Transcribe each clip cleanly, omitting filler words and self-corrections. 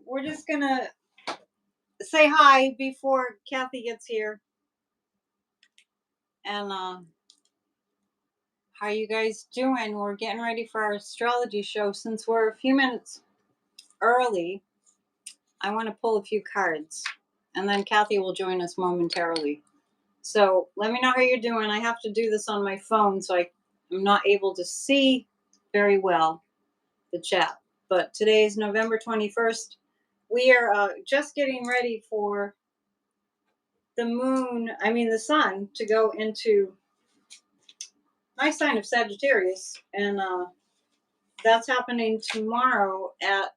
We're just gonna say hi before Kathy gets here. And how are you guys doing? We're getting ready for our astrology show. Since we're a few minutes early, I want to pull a few cards, and then Kathy will join us momentarily. So let me know how you're doing. I have to do this on my phone, so I'm not able to see very well the chat. But today is November 21st. We are just getting ready for the sun to go into my sign of Sagittarius. And that's happening tomorrow at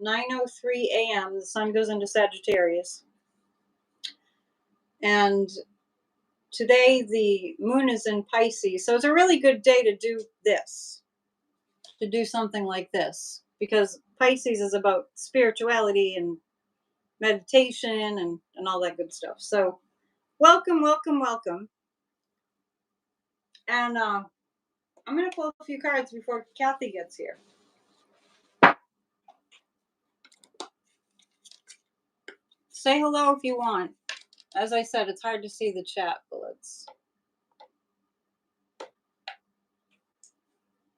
9:03 a.m. The sun goes into Sagittarius. And today the moon is in Pisces. So it's a really good day to do this, to do something like this, because Pisces is about spirituality and meditation and all that good stuff. So welcome, welcome, welcome. And I'm going to pull a few cards before Kathy gets here. Say hello if you want. As I said, it's hard to see the chat, but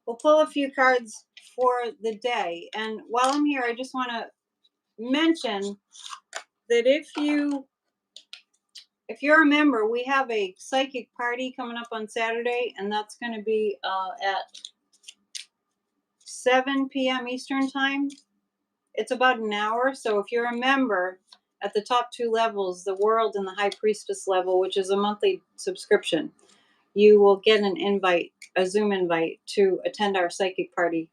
we'll pull a few cards for the day. And while I'm here, I just want to mention that if you're a member, we have a psychic party coming up on Saturday, and that's going to be at 7 p.m. Eastern time. It's about an hour. So if you're a member at the top two levels, the World and the High Priestess level, which is a monthly subscription, you will get an invite, a Zoom invite to attend our psychic party.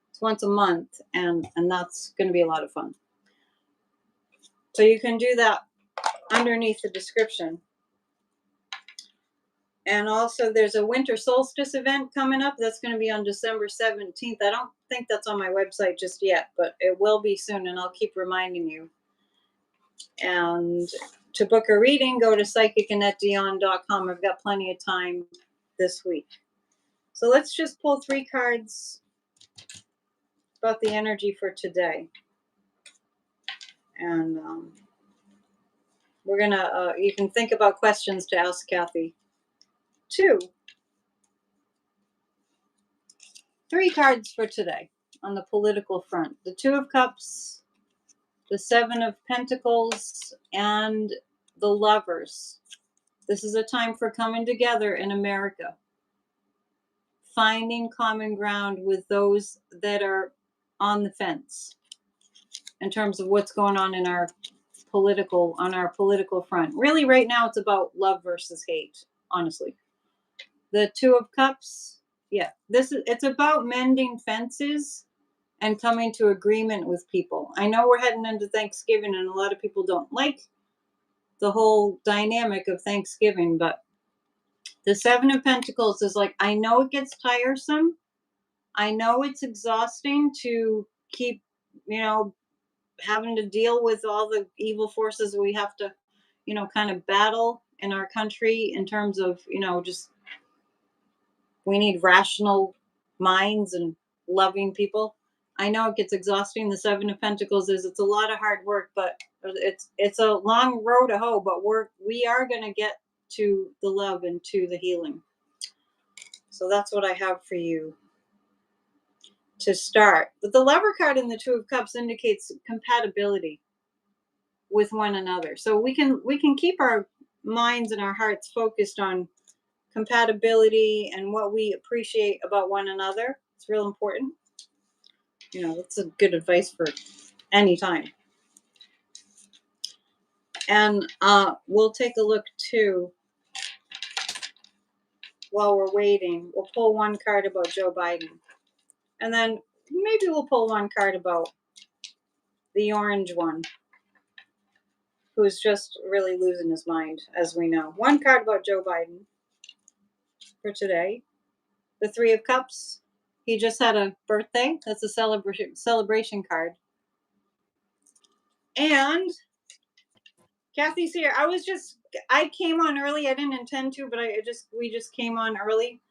It's once a month, and that's going to be a lot of fun. So you can do that underneath the description. And also there's a winter solstice event coming up. That's going to be on December 17th. I don't think that's on my website just yet, but it will be soon, and I'll keep reminding you. And to book a reading, go to psychicannetteDion.com. I've got plenty of time this week. So let's just pull three cards about the energy for today. And we're going to, you can think about questions to ask Kathy. Three cards for today on the political front. The Two of Cups, the Seven of Pentacles, and the Lovers. This is a time for coming together in America, finding common ground with those that are on the fence in terms of what's going on in our political front. Really, right now, it's about love versus hate, honestly. The Two of Cups, it's about mending fences and coming to agreement with people. I know we're heading into Thanksgiving, and a lot of people don't like the whole dynamic of Thanksgiving, but the Seven of Pentacles is like, I know it gets tiresome. I know it's exhausting to keep, having to deal with all the evil forces we have to, kind of battle in our country in terms of, just we need rational minds and loving people. I know it gets exhausting. The Seven of Pentacles it's a lot of hard work, but it's a long road to hoe, but we are going to get to the love and to the healing. So that's what I have for you to start. But the Lover card in the Two of Cups indicates compatibility with one another. So we can keep our minds and our hearts focused on compatibility and what we appreciate about one another. It's real important. That's a good advice for any time. And we'll take a look too while we're waiting. We'll pull one card about Joe Biden. And then maybe we'll pull one card about the orange one, who's just really losing his mind, as we know. One card about Joe Biden for today. The Three of Cups. He just had a birthday. That's a celebration card. And Kathy's here. I came on early. I didn't intend to, but we just came on early.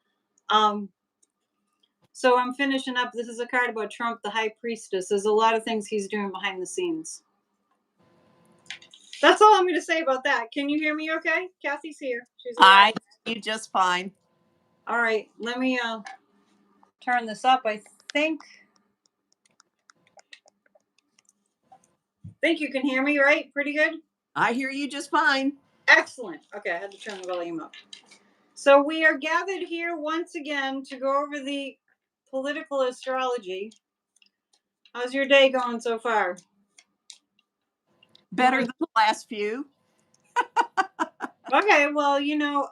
So I'm finishing up. This is a card about Trump, the high priestess. There's a lot of things he's doing behind the scenes. That's all I'm going to say about that. Can you hear me okay? Kathy's here. She's I hear you just fine. All right. Let me turn this up. I think you can hear me, right? Pretty good? I hear you just fine. Excellent. Okay, I had to turn the volume up. So we are gathered here once again to go over the political astrology. How's your day going so far? Better than the last few. Okay, well,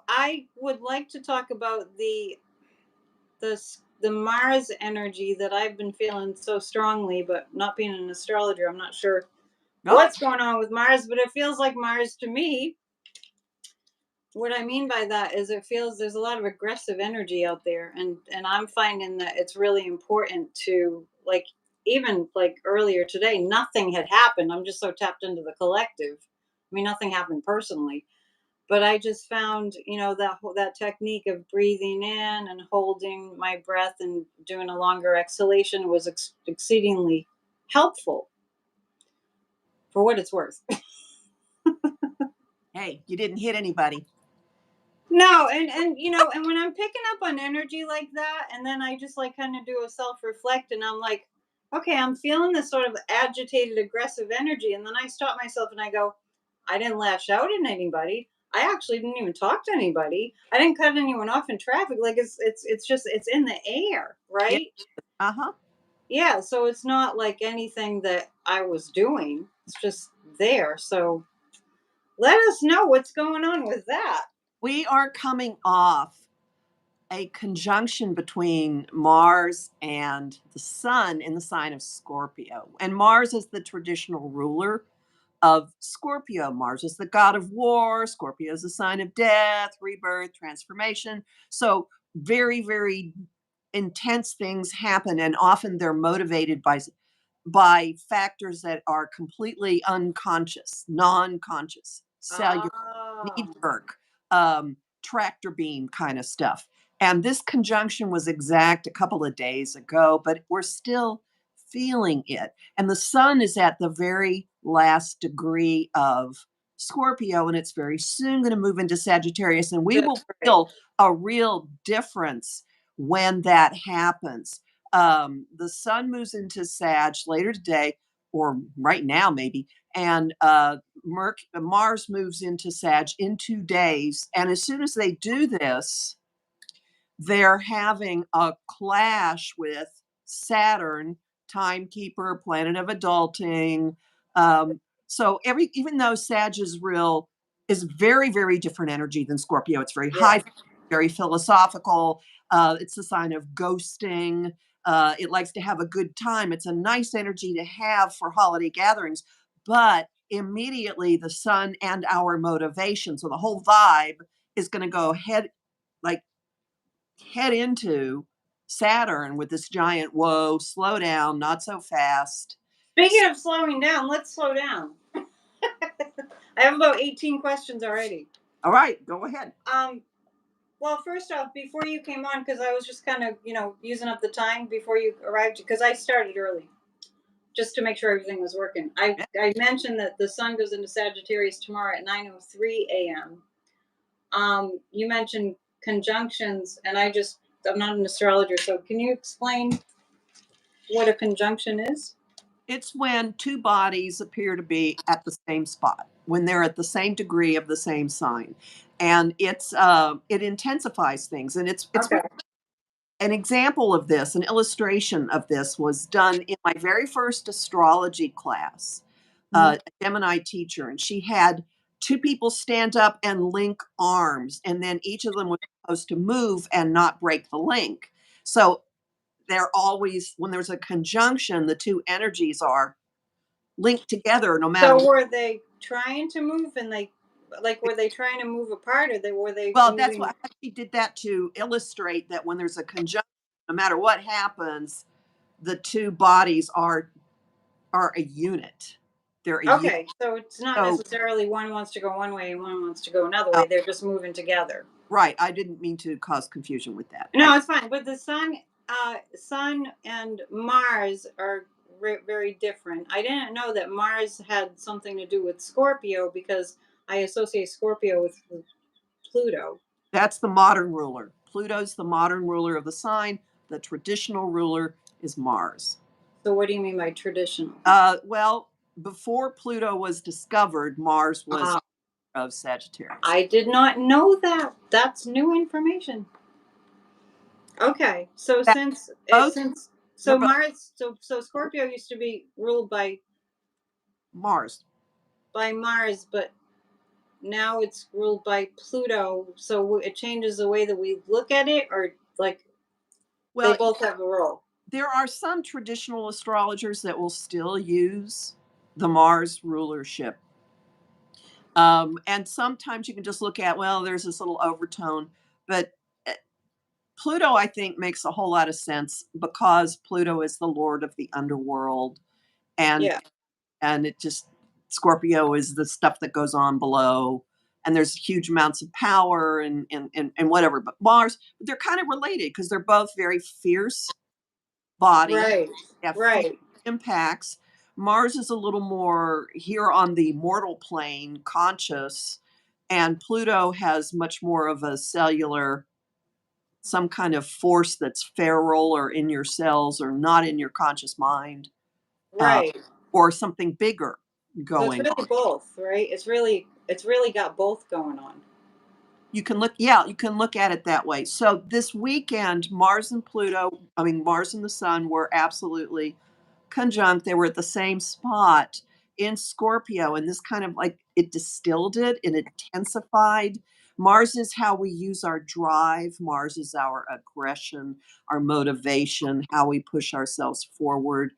I would like to talk about the Mars energy that I've been feeling so strongly, but not being an astrologer, I'm not sure what's going on with Mars, but it feels like Mars to me. What I mean by that is it feels there's a lot of aggressive energy out there, and I'm finding that it's really important to, like, even like earlier today, nothing had happened. I'm just so tapped into the collective. I mean, nothing happened personally, but I just found, that technique of breathing in and holding my breath and doing a longer exhalation was exceedingly helpful, for what it's worth. Hey, you didn't hit anybody. No, and when I'm picking up on energy like that, and then I just like kind of do a self reflect, and I'm like, okay, I'm feeling this sort of agitated, aggressive energy, and then I stop myself and I go, I didn't lash out at anybody. I actually didn't even talk to anybody. I didn't cut anyone off in traffic. Like it's just it's in the air, Yeah. right? Uh-huh. Yeah, so it's not like anything that I was doing. It's just there. So let us know what's going on with that. We are coming off a conjunction between Mars and the Sun in the sign of Scorpio. And Mars is the traditional ruler of Scorpio. Mars is the god of war. Scorpio is a sign of death, rebirth, transformation. So very, very intense things happen, and often they're motivated by factors that are completely unconscious, non-conscious, cellular, knee Oh. jerk, tractor beam kind of stuff. And this conjunction was exact a couple of days ago, but we're still feeling it. And the sun is at the very last degree of Scorpio, and it's very soon going to move into Sagittarius, and we will feel a real difference when that happens. The sun moves into Sag later today, or right now maybe, and Mars moves into Sag in 2 days. And as soon as they do this, they're having a clash with Saturn, timekeeper, planet of adulting. So even though Sag is very, very different energy than Scorpio, it's very high, very philosophical. It's a sign of ghosting. It likes to have a good time. It's a nice energy to have for holiday gatherings, but immediately the sun and our motivation, so the whole vibe is going to go head into Saturn with this giant whoa, slow down, not so fast. Speaking of slowing down, let's slow down. I have about 18 questions already. All right, go ahead. Well, first off, before you came on, because I was just kind of, using up the time before you arrived, because I started early, just to make sure everything was working. I mentioned that the sun goes into Sagittarius tomorrow at 9:03 a.m. You mentioned conjunctions, and I'm not an astrologer, so can you explain what a conjunction is? It's when two bodies appear to be at the same spot, when they're at the same degree of the same sign, and it intensifies things. And it's Okay. an example of this, an illustration of this was done in my very first astrology class. A Gemini teacher, and she had two people stand up and link arms, and then each of them was supposed to move and not break the link. So they're always, when there's a conjunction, the two energies are linked together no matter. So were they trying to move, and were they trying to move apart, or were they Well, moving? that's what she did, that to illustrate that when there's a conjunction, no matter what happens, the two bodies are a unit. They're a unit. Okay, so it's not necessarily one wants to go one way and one wants to go another way. They're just moving together. Right. I didn't mean to cause confusion with that. No, it's fine. But the sun Sun and Mars are very different. I didn't know that Mars had something to do with Scorpio because I associate Scorpio with Pluto. That's the modern ruler. Pluto's the modern ruler of the sign. The traditional ruler is Mars. So what do you mean by traditional? Well, before Pluto was discovered, Mars was Ah, of Sagittarius. I did not know that. That's new information. Okay, so That both they're both Mars, so Scorpio used to be ruled Mars. by Mars, but now it's ruled by Pluto. So it changes the way that we look at it, or like they Well, both have a role. there are some traditional astrologers that will still use the Mars rulership. And sometimes you can just look at, well, there's this little overtone, but eh, Pluto, I think, makes a whole lot of sense because Pluto is the lord of the underworld, and Yeah, and it just Scorpio is the stuff that goes on below, and there's huge amounts of power and whatever. But Mars, they're kind of related because they're both very fierce body, right, have fierce right, impacts. Mars is a little more here on the mortal plane, conscious, and Pluto has much more of a cellular, some kind of force that's feral or in your cells or not in your conscious mind, uh, right. or something bigger So it's going really on. both, right? It's really got both going on. You can look, yeah, you can look at it that way. So this weekend, Mars and Pluto, I mean, Mars and the Sun were absolutely conjunct. They were at the same spot in Scorpio, and this kind of like it distilled it and intensified. Mars is how we use our drive, Mars is our aggression, our motivation, how we push ourselves forward.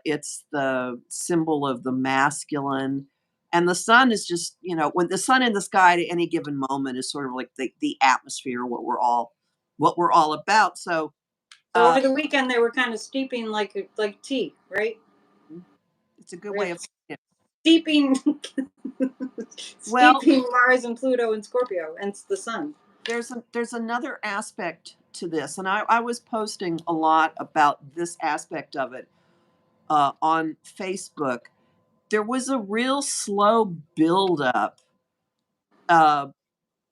It's the symbol of the masculine. And the sun is just, when the sun in the sky at any given moment is sort of like the atmosphere, what we're all about. So So uh, over the weekend they were kind of steeping like tea, right? it's a good way Right. of saying it. Steeping, Well, steeping Mars and Pluto and Scorpio and the Sun. there's another aspect to this, and I was posting a lot about this aspect of it on Facebook. There was a real slow buildup uh,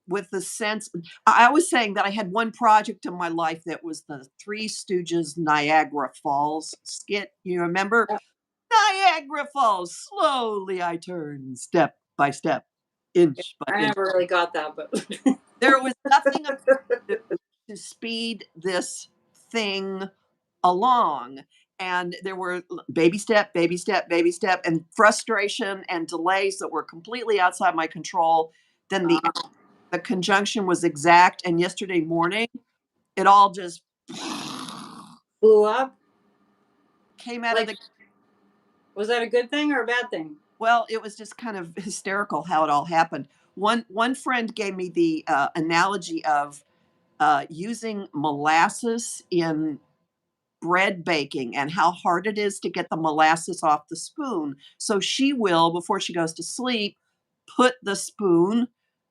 with the sense. I was saying that I had one project in my life that was the Three Stooges Niagara Falls skit. You remember? Niagara Falls. Slowly I turn, step by step, inch by I inch. never really got that, but There was nothing to speed this thing along. And there were baby step, baby step, baby step, and frustration and delays that were completely outside my control. Then the conjunction was exact. And yesterday morning, it all just blew up. came out of Like, the, was that a good thing or a bad thing? well, it was just kind of hysterical how it all happened. One friend gave me the analogy of using molasses in bread baking and how hard it is to get the molasses off the spoon. So she will, before she goes to sleep, put the spoon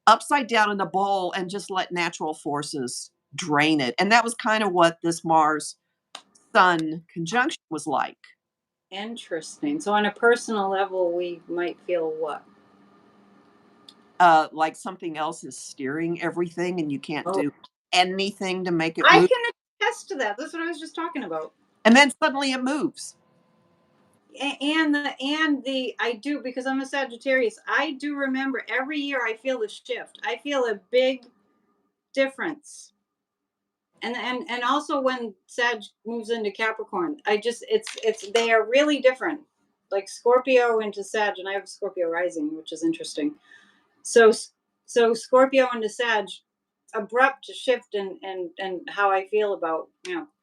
upside down in a bowl and just let natural forces drain it. And that was kind of what this Mars Sun conjunction was like. Interesting. So on a personal level, we might feel what? Like something else is steering everything and you can't Oh, do anything to make it I move. can attest to that. That's what I was just talking about. And then suddenly it moves. And the I do, because I'm a Sagittarius. I do remember every year I feel the shift. I feel a big difference. And also when Sag moves into Capricorn, I just it's they are really different. Like Scorpio into Sag, and I have Scorpio rising, which is interesting. So so Scorpio into Sag, abrupt shift in how I feel about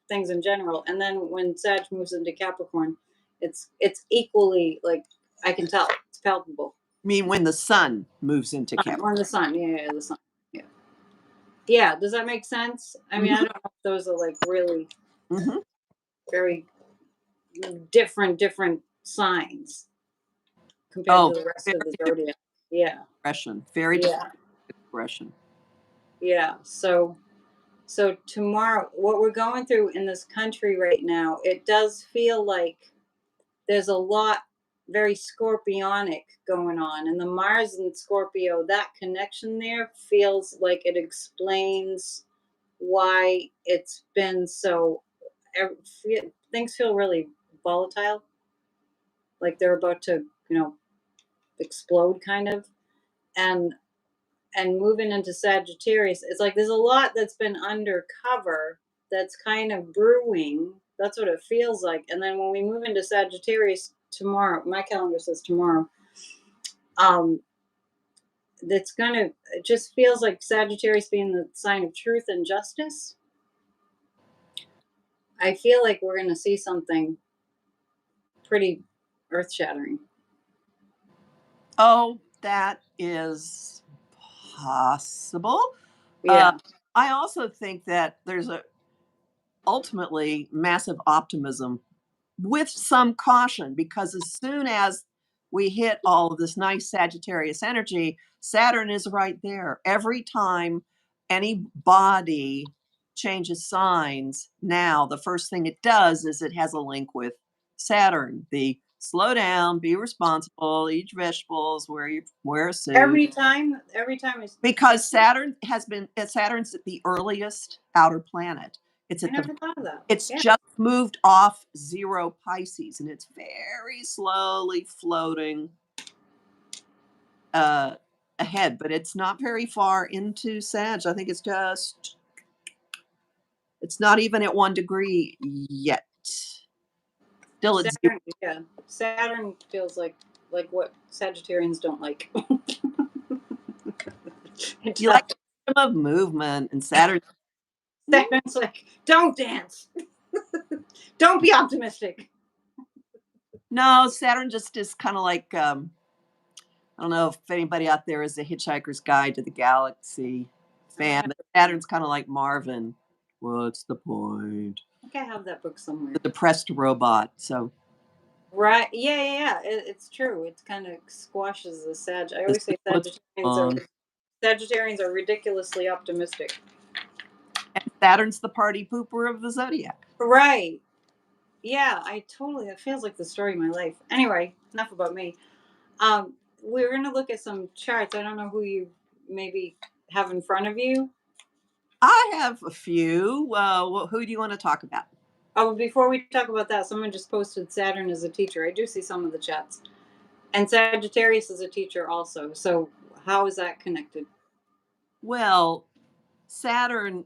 things in general. And then when Sag moves into Capricorn, it's equally like I can tell it's palpable. I mean, when the sun moves into On Capricorn. the sun, yeah, the sun, yeah, yeah. Does that make sense? I mean, I Hmm. don't know if those are like really Hmm. very different signs compared Oh, to the rest very of the different zodiac. Yeah, expression. Very different yeah, expression. yeah. So So tomorrow, what we're going through in this country right now, it does feel like there's a lot very scorpionic going on. And the Mars and Scorpio, that connection there feels like it explains why it's been so, things feel really volatile, like they're about to, explode kind of. And moving into Sagittarius, it's like there's a lot that's been undercover that's kind of brewing. That's what it feels like. And then when we move into Sagittarius tomorrow, my calendar says tomorrow, um, that's gonna it just feels like Sagittarius being the sign of truth and justice. I feel like we're gonna see something pretty earth shattering. Oh, that is possible. Uh, Yeah. I also think that there's a ultimately massive optimism with some caution, because as soon as we hit all of this nice Sagittarius energy, Saturn is right there. Every time any body changes signs, now the first thing it does is it has a link with Saturn. The slow down, be responsible, eat vegetables, wear a suit. Every time is. Because Saturn's at the earliest outer planet. It's I at the never thought of that. it's Yeah. just moved off zero Pisces, and it's very slowly floating uh, ahead, but it's not very far into Sag. I think it's not even at 1 degree yet. Still at zero. Saturn, yeah. Saturn feels like what Sagittarians don't like. It You does. like freedom of movement, and Saturn. Saturn's like, don't dance. Don't be optimistic. No, Saturn just is kind of like I don't know if anybody out there is a Hitchhiker's Guide to the Galaxy fan, but Saturn's kind of like Marvin. What's the point? I think I have that book somewhere. The depressed robot. So Right. Yeah, yeah, yeah. It's true. It kind of squashes the Sag. I this always is say what's wrong. Sagittarians are ridiculously optimistic. And Saturn's the party pooper of the zodiac. Right. Yeah, it feels like the story of my life. Anyway, enough about me. We're gonna look at some charts. I don't know who you maybe have in front of you. I have a few. Who do you want to talk about? Oh, before we talk about that, someone just posted Saturn as a teacher. I do see some of the chats. And Sagittarius is a teacher also. So how is that connected? Well, Saturn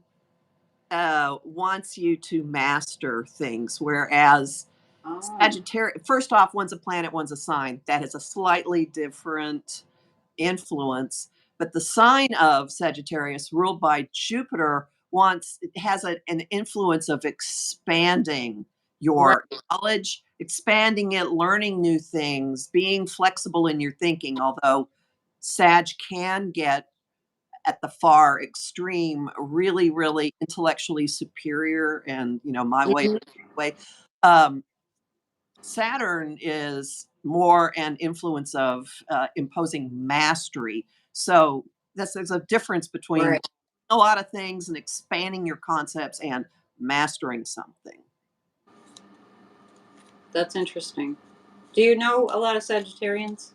wants you to master things, whereas Oh, Sagittarius, first off, one's a planet, one's a sign. That has a slightly different influence. But the sign of Sagittarius, ruled by Jupiter, an influence of expanding right. your knowledge, expanding it, learning new things, being flexible in your thinking. Although Sag can get at the far extreme, really, really intellectually superior, and my way, Mhm. way. Um, Saturn is more an influence of imposing mastery. So there's a difference between Right. a lot of things and expanding your concepts and mastering something. That's interesting. Do you know a lot of Sagittarians?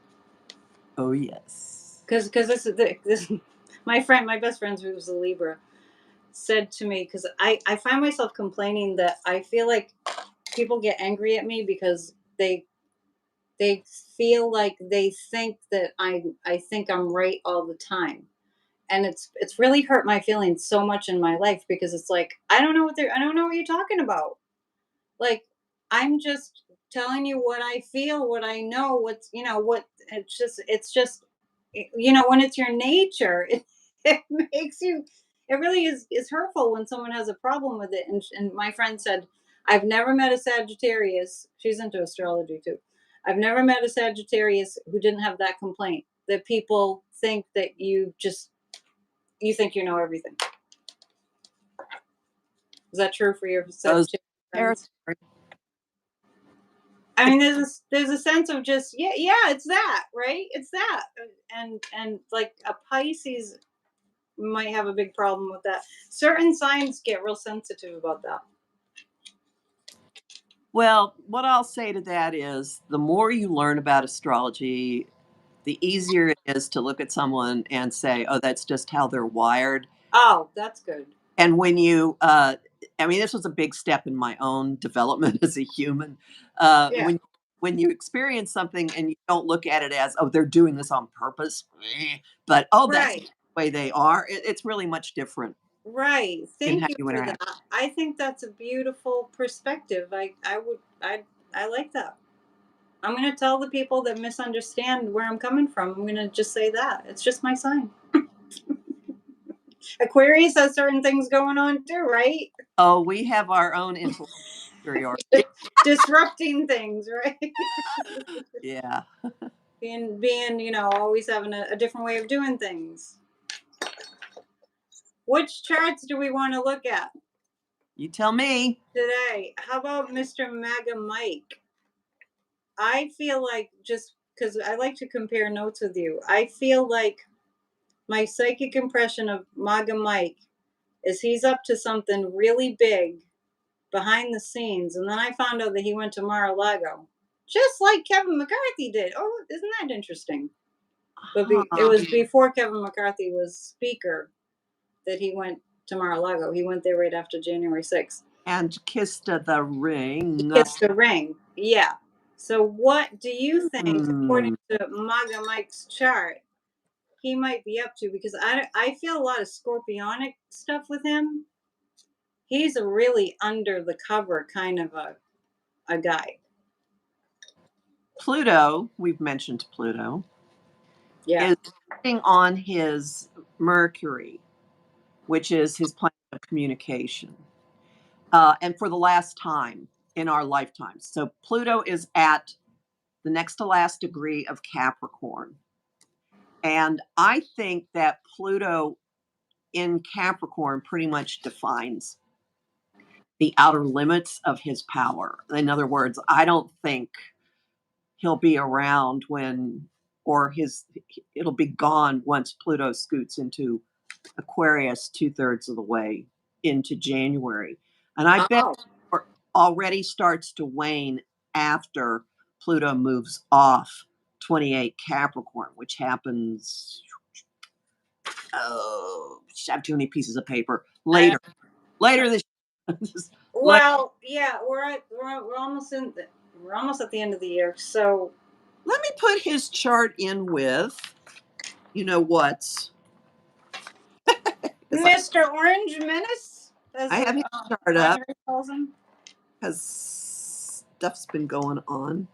Oh, yes. Because this my best friend who was a Libra said to me, because I find myself complaining that I feel like people get angry at me because they feel like they think that I think I'm right all the time. And it's really hurt my feelings so much in my life because it's like I don't know what you're talking about. Like, I'm just telling you what I feel, what I know, what it's just when it's your nature, it makes you it really is hurtful when someone has a problem with it. And my friend said, I've never met a Sagittarius, she's into astrology too. I've never met a Sagittarius who didn't have that complaint that people think that you think you know everything. Is that true for your Those Sagittarius friends? territory. I mean, there's a sense of just yeah, it's that, right? It's that, and like a Pisces. might have a big problem with that. Certain signs get real sensitive about that. Well, what I'll say to that is the more you learn about astrology, the easier it is to look at someone and say, oh, that's just how they're wired. Oh, that's good. And when you, I mean, this was a big step in my own development as a human. Yeah. When you experience something and you don't look at it as, oh, they're doing this on purpose, but oh, that's the Right. way they are. It's really much different Right. in how Thank you you for that. interact. I think that's a beautiful perspective. I like that. I'm going to tell the people that misunderstand where I'm coming from. I'm going to just say that. It's just my sign. Aquarius has certain things going on too, right? Oh, we have our own intellectual superiority. Disrupting things, right? Yeah. being, always having a different way of doing things. Which charts do we want to look at You tell me. today? How about Mr. MAGA Mike? I feel like, just because I like to compare notes with you, I feel like my psychic impression of MAGA Mike is he's up to something really big behind the scenes. And then I found out that he went to Mar-a-Lago, just like Kevin McCarthy did. Oh, isn't that interesting? But it was before Kevin McCarthy was speaker that he went to Mar-a-Lago. He went there right after January 6th. And kissed the ring. He kissed the ring. Yeah. So what do you think, according Hmm. to MAGA Mike's chart, he might be up to? Because I feel a lot of scorpionic stuff with him. He's a really under the cover kind of a guy. Pluto, we've mentioned Pluto, Yeah. is sitting on his Mercury, which is his planet of communication. And for the last time in our lifetimes. So Pluto is at the next to last degree of Capricorn. And I think that Pluto in Capricorn pretty much defines the outer limits of his power. In other words, I don't think he'll be around when, or it'll be gone once Pluto scoots into Aquarius 2/3 of the way into January. And I bet Oh. already starts to wane after Pluto moves off 28 Capricorn, which happens, oh, I have too many pieces of paper. Later this like, Well, yeah, we're almost we're almost at the end of the year. So let me put his chart in with, you know what? Mr. Orange Menace, as I have his chart up Andre calls him. because stuff's been going on.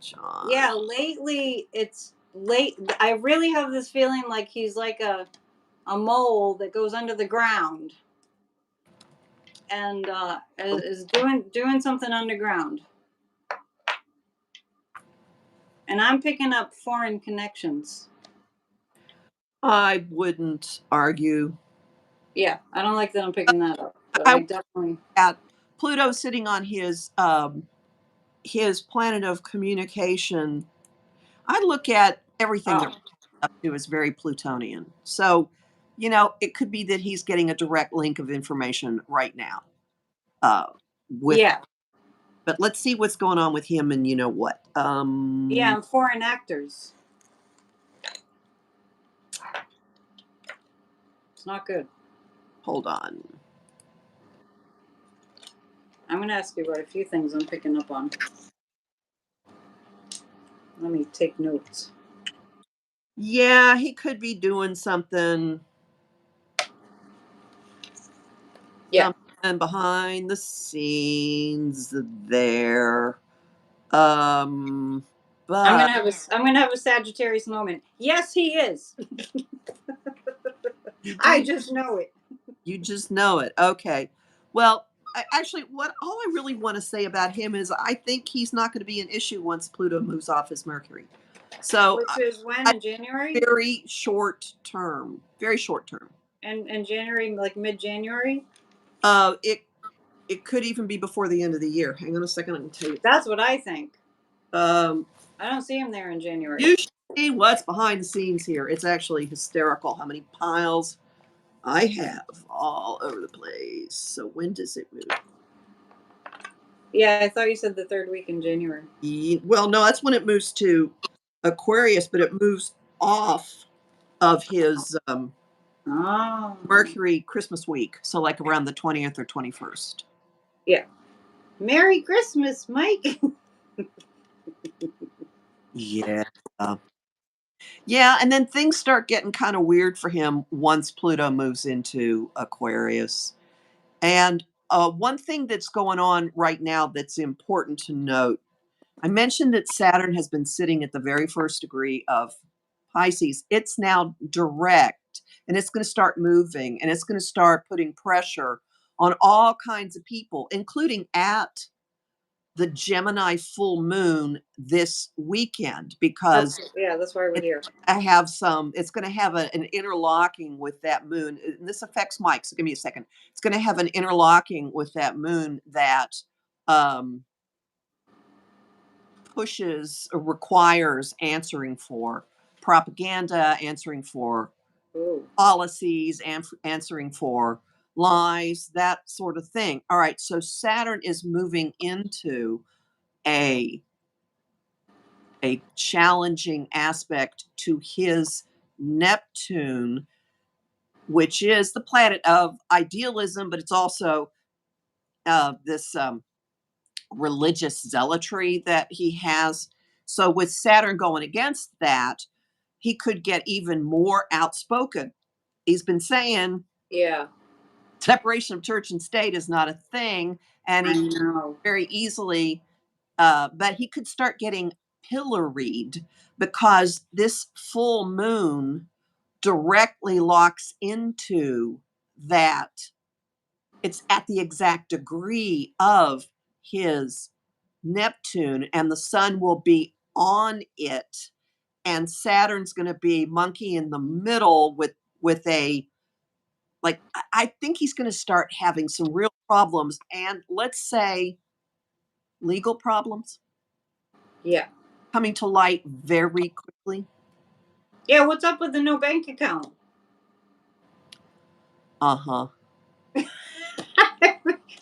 John. Yeah, lately it's late. I really have this feeling like he's like a mole that goes under the ground and is doing something underground. And I'm picking up foreign connections. I wouldn't argue. Yeah, I don't like that I'm picking that up, but I I definitely. at Pluto sitting on his planet of communication. I look at everything that Oh, we're up to as very Plutonian. So, it could be that he's getting a direct link of information right now. Uh, with, yeah, but let's see what's going on with him, and you know what? yeah, and foreign actors. It's not good. Hold on. I'm going to ask you about a few things I'm picking up on. Let me take notes. Yeah, he could be doing something. Yeah. Something behind the scenes there. Um, but I'm gonna have a Sagittarius moment. Yes, he is. you I do. just know it. You just know it. Okay. Well, actually, what all I really want to say about him is I think he's not going to be an issue once Pluto moves off his Mercury. So, Which is when I, in January? very short term. Very short term. And January, like mid-January. It could even be before the end of the year. Hang on a second, I can tell you. That's what I think. Um, I don't see him there in January. usually See what's behind the scenes here. It's actually hysterical how many piles I have all over the place. So when does it move? Yeah, I thought you said the third week in January. Well, no, that's when it moves to Aquarius, but it moves off of his Oh. Mercury Christmas week. So like around the 20th or 21st. Yeah. Merry Christmas, Mike. Yeah. Yeah, and then things start getting kind of weird for him once Pluto moves into Aquarius. And one thing that's going on right now that's important to note, I mentioned that Saturn has been sitting at the very first degree of Pisces. It's now direct and it's going to start moving and it's going to start putting pressure on all kinds of people, including at the Gemini full moon this weekend, because Yeah, that's why we're here. it's going to have an interlocking with that moon. And this affects Mike. So give me a second. It's going to have an interlocking with that moon that um, pushes or requires answering for propaganda, answering for Ooh. policies, and answering for lies, that sort of thing. All right. So Saturn is moving into a challenging aspect to his Neptune, which is the planet of idealism, but it's also this religious zealotry that he has. So, with Saturn going against that, he could get even more outspoken. He's been saying, Yeah, separation of church and state is not a thing, and I he know. very easily, but he could start getting pilloried because this full moon directly locks into that. It's at the exact degree of his Neptune, and the sun will be on it, and Saturn's going to be monkey in the middle with a like I think he's going to start having some real problems, and let's say legal problems Yeah. coming to light very quickly. Yeah, what's up with the no bank account? Uh-huh.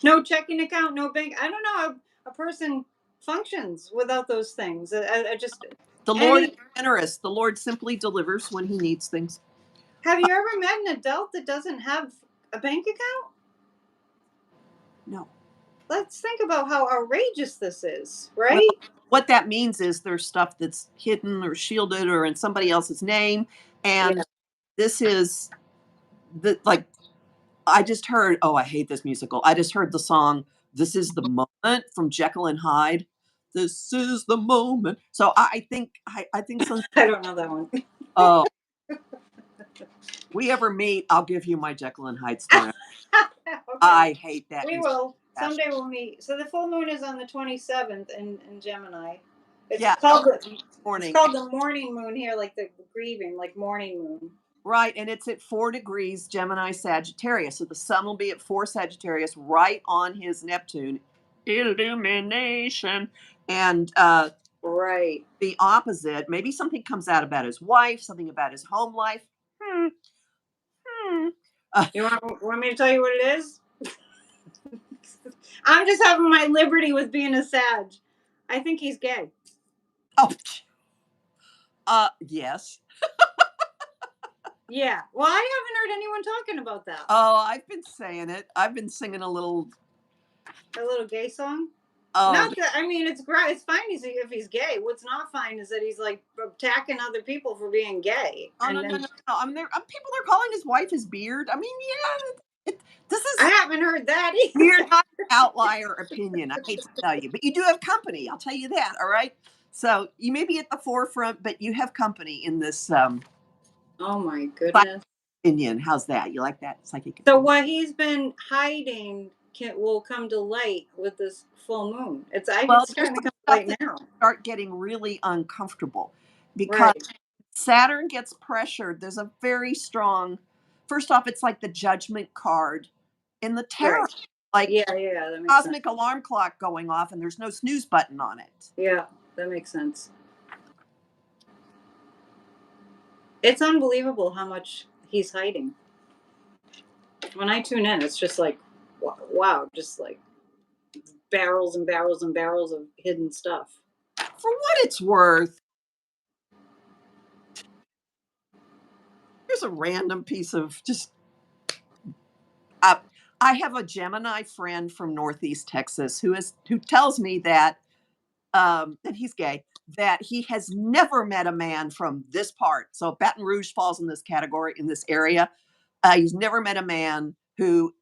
No checking account, no bank. I don't know how a person functions without those things. I just The Lord is any. generous. The Lord simply delivers when he needs things. Have you ever met an adult that doesn't have a bank account? No. Let's think about how outrageous this is, Well, right? what that means is there's stuff that's hidden or shielded or in somebody else's name. Yeah. And this is the like I just heard, oh, I hate this musical. I just heard the song This Is the Moment from Jekyll and Hyde. This is the moment. So I think some I don't know that one. oh, we ever meet, I'll give you my Jekyll and Hyde story. Okay. I hate that We music. will. Someday we'll meet. So the full moon is on the 27th in Gemini. It's Yeah, called the it's morning. called the morning moon here, like the grieving, like morning moon. Right, and it's at 4 degrees Gemini Sagittarius. So the sun will be at 4 Sagittarius right on his Neptune. Illumination. And Right. the opposite, maybe something comes out about his wife, something about his home life. Hmm. Hmm. You want me to tell you what it is? I'm just having my liberty with being a Sag. I think he's gay. Oh, yes. Yeah. Well, I haven't heard anyone talking about that. Oh, I've been saying it. I've been singing a little. A little gay song. Oh, Not that I mean, it's great. It's fine if he's gay. What's not fine is that he's like attacking other people for being gay. oh no, And no, then no, no. I'm there. People are calling his wife his beard. I mean, yeah, this I is haven't heard that either. you're not an outlier opinion. I hate to tell you, but you do have company. I'll tell you that. All right. So you may be at the forefront, but you have company in this Oh my psychic goodness. opinion. How's that? You like that psychic So opinion? what he's been hiding will come to light with this full moon. Well, It's there's starting to some come to stuff light that now. start getting really uncomfortable because Right. Saturn gets pressured. There's a very strong. First off, it's like the Judgment card in the tarot, Right. like Yeah, yeah, that makes sense. cosmic alarm clock going off, and there's no snooze button on it. Yeah, that makes sense. It's unbelievable how much he's hiding. When I tune in, it's just like, wow, just like barrels and barrels and barrels of hidden stuff. For what it's worth, here's a random piece of just uh, I have a Gemini friend from Northeast Texas who tells me that and he's gay, that he has never met a man from this part. So Baton Rouge falls in this category in this area. He's never met a man who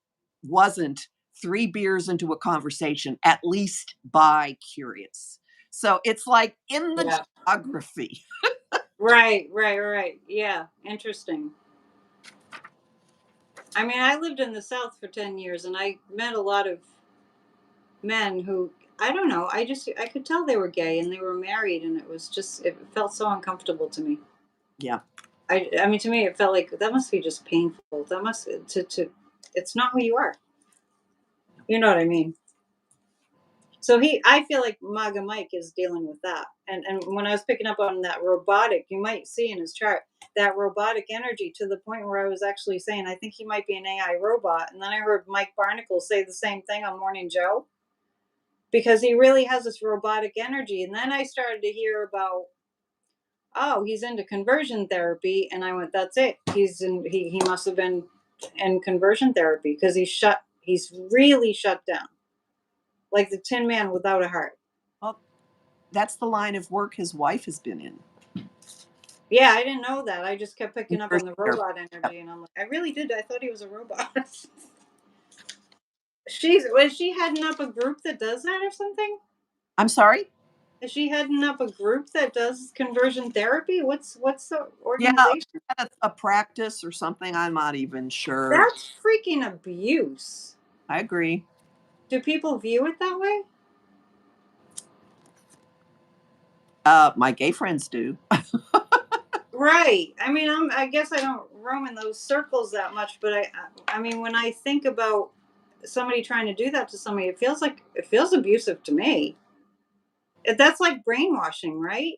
wasn't 3 beers into a conversation, at least bi curious. So it's like in the Yeah. geography. Right, right, right. Yeah, interesting. I mean, I lived in the South for 10 years and I met a lot of men who, I don't know, I could tell they were gay and they were married and it was just, it felt so uncomfortable to me. Yeah. I mean, to me, it felt like that must be just painful. That must, it's not who you are. You know what I mean? So I feel like MAGA Mike is dealing with that. And when I was picking up on that robotic, you might see in his chart that robotic energy to the point where I was actually saying, I think he might be an AI robot. And then I heard Mike Barnacle say the same thing on Morning Joe because he really has this robotic energy. And then I started to hear about, oh, he's into conversion therapy. And I went, that's it. He must have been in conversion therapy because he's really shut down like the Tin Man without a heart. Well, that's the line of work his wife has been in. Yeah, I didn't know that. I just kept picking up on Conversion the therapy. robot Yep. energy, and I'm like, I really did. I thought he was a robot. Was she heading up a group that does that or something? I'm sorry? Is she heading up a group that does conversion therapy? What's the Yeah, organization? a practice or something. I'm not even sure. That's freaking abuse. I agree. Do people view it that way? My gay friends do. Right. I mean, I guess I don't roam in those circles that much, but I mean, when I think about somebody trying to do that to somebody, it feels abusive to me. That's like brainwashing, right?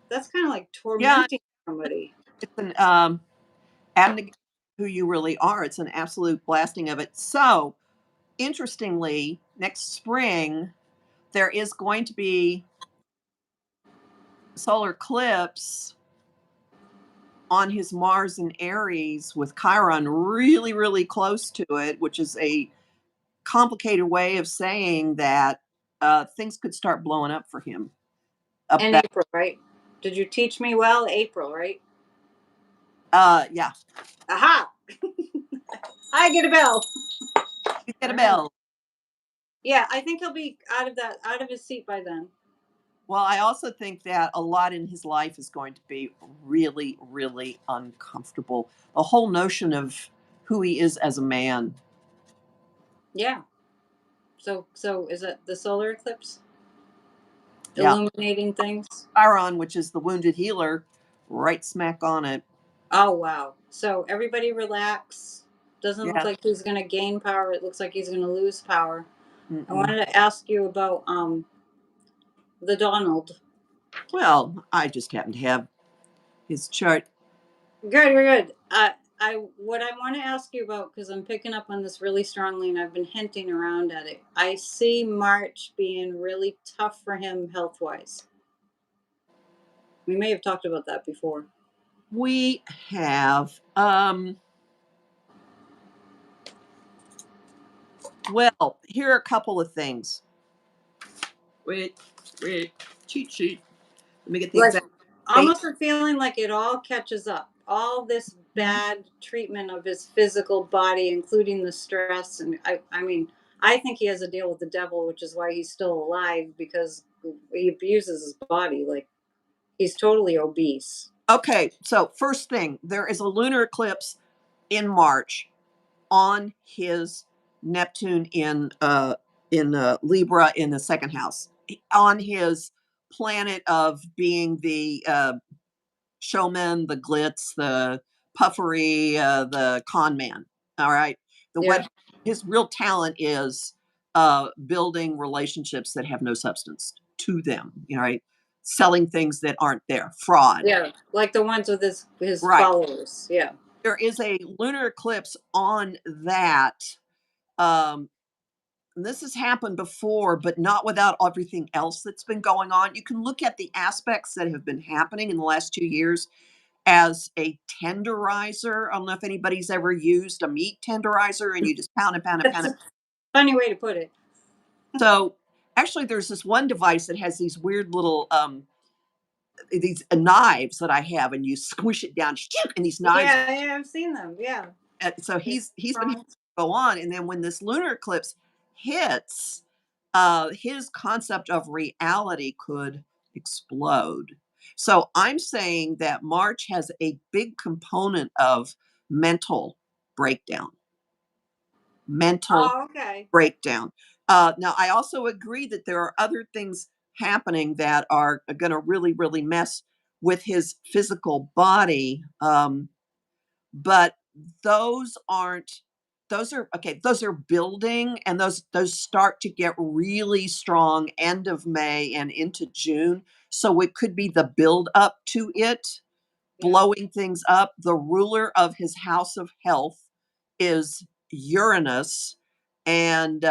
That's kind of like Yeah, tormenting somebody. it's an abnegation of who you really are. It's an absolute blasting of it. So, interestingly, next spring there is going to be solar eclipse on his Mars in Aries with Chiron really, really close to it, which is a complicated way of saying that things could start blowing up for him. Up In that, April, right? Did you teach me well? April, right? yeah, Aha! I get a bell. you I get a remember. bell. Yeah, I think he'll be out of his seat by then. Well, I also think that a lot in his life is going to be really, really uncomfortable. The whole notion of who he is as a man. Yeah. So is it the solar eclipse Yeah. illuminating things? Chiron, which is the wounded healer, right smack on it. Oh wow. So everybody relax. Doesn't look Yeah. like he's going to gain power. It looks like he's going to lose power. I Mm-mm. wanted to ask you about the Donald. Well, I just happen to have his chart. Good, good. I what I want to ask you about because I'm picking up on this really strongly, and I've been hinting around at it. I see March being really tough for him health wise. We may have talked about that before. We have, well, here are a couple of things. Wait, wait, cheat sheet. Let me get the Like exact date. almost a feeling like it all catches up. All this Mhm. bad treatment of his physical body, including the stress, and I mean, I think he has a deal with the devil, which is why he's still alive because he abuses his body. Like he's totally obese. Okay, so first thing, there is a lunar eclipse in March on his Neptune in Libra in the second house, on his planet of being the showman, the glitz, the puffery, the con man. All right, the Yeah. what his real talent is building relationships that have no substance to them. You know, right? selling things that aren't there, fraud. Yeah, like the ones with his Right. followers. Yeah. There is a lunar eclipse on that. Um, and this has happened before, but not without everything else that's been going on. You can look at the aspects that have been happening in the last 2 years as a tenderizer. I don't know if anybody's ever used a meat tenderizer and you just pound and pound and That's pound it. a funny way to put it. So actually, there's this one device that has these weird little these knives that I have, and you squish it down, and these knives. Yeah, yeah, I've seen them. Yeah. So Yeah. he's been Prongs. go on, and then when this lunar eclipse hits, his concept of reality could explode. So I'm saying that March has a big component of mental breakdown. Mental Oh, okay. breakdown. Now, I also agree that there are other things happening that are going to really, really mess with his physical body. But those aren't. Those are okay. Those are building, and those start to get really strong end of May and into June. So it could be the build up to it Yeah. blowing things up. The ruler of his house of health is Uranus, and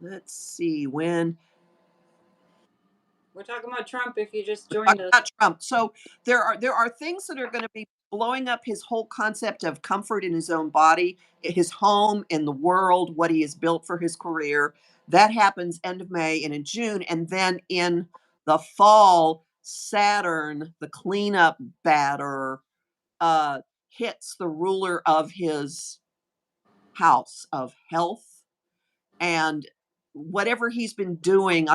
let's see when We're talking about Trump if you just we're joined talking us. about Trump. So there are things that are going to be blowing up his whole concept of comfort in his own body, his home, in the world, what he has built for his career. That happens end of May and in June, and then in the fall, Saturn, the cleanup batter, uh, hits the ruler of his house of health, and whatever he's been doing,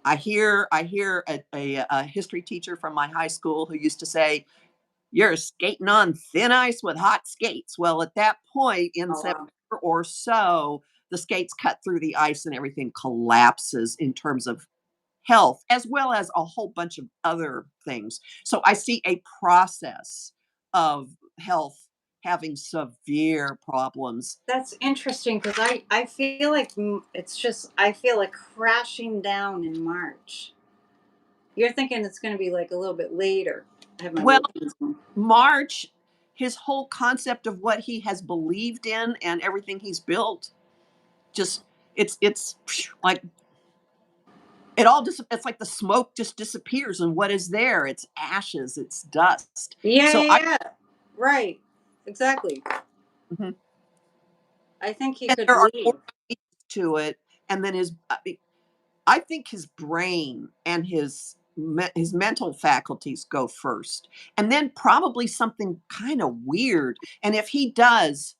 I hear a history teacher from my high school who used to say, "You're skating on thin ice with hot skates." Well, at that point in Oh September wow. or so, the skates cut through the ice and everything collapses in terms of health, as well as a whole bunch of other things. So I see a process of health having severe problems. That's interesting because I feel like it's just I feel like crashing down in March. You're thinking it's going to be like a little bit later. I have my Well, little pins on. March, his whole concept of what he has believed in and everything he's built, just it's like it all just it's like the smoke just disappears and what is there? It's ashes, it's dust. Yeah, So yeah, I yeah. Right. Exactly. Mhm. I think he And could there are more leave. pieces to it, and then I think his brain and his mental faculties go first, and then probably something kind of weird. And if he does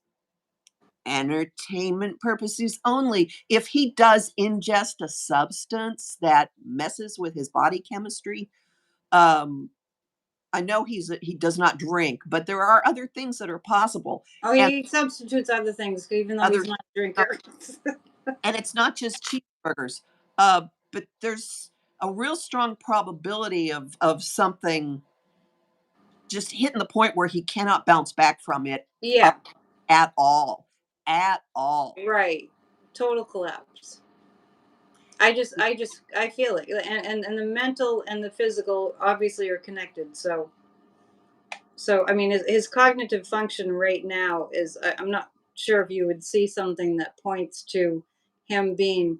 entertainment purposes only, if he does ingest a substance that messes with his body chemistry, um, I know he does not drink, but there are other things that are possible, Oh, and he substitutes other things even though other he's not a drinker. and it's not just cheeseburgers, but there's a real strong probability of something just hitting the point where he cannot bounce back from it Yeah. at all, at all. Right. Total collapse. I feel it, and the mental and the physical obviously are connected. So I mean, his cognitive function right now is I'm not sure if you would see something that points to him being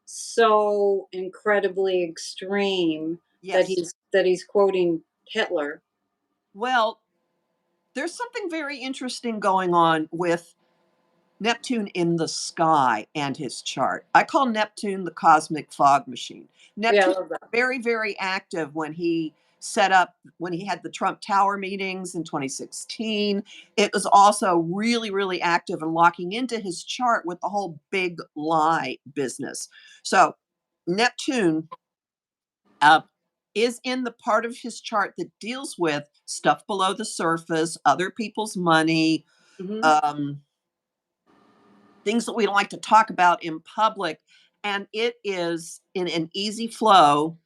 so incredibly extreme that Yes. he's quoting Hitler. Well, there's something very interesting going on with Neptune in the sky and his chart. I call Neptune the cosmic fog machine. Yeah, I Neptune love was that. very, very active when he had the Trump Tower meetings in 2016. It was also really, really active in locking into his chart with the whole big lie business. So Neptune uh, is in the part of his chart that deals with stuff below the surface, other people's money, Hmm. um, things that we don't like to talk about in public. And it is in an easy flow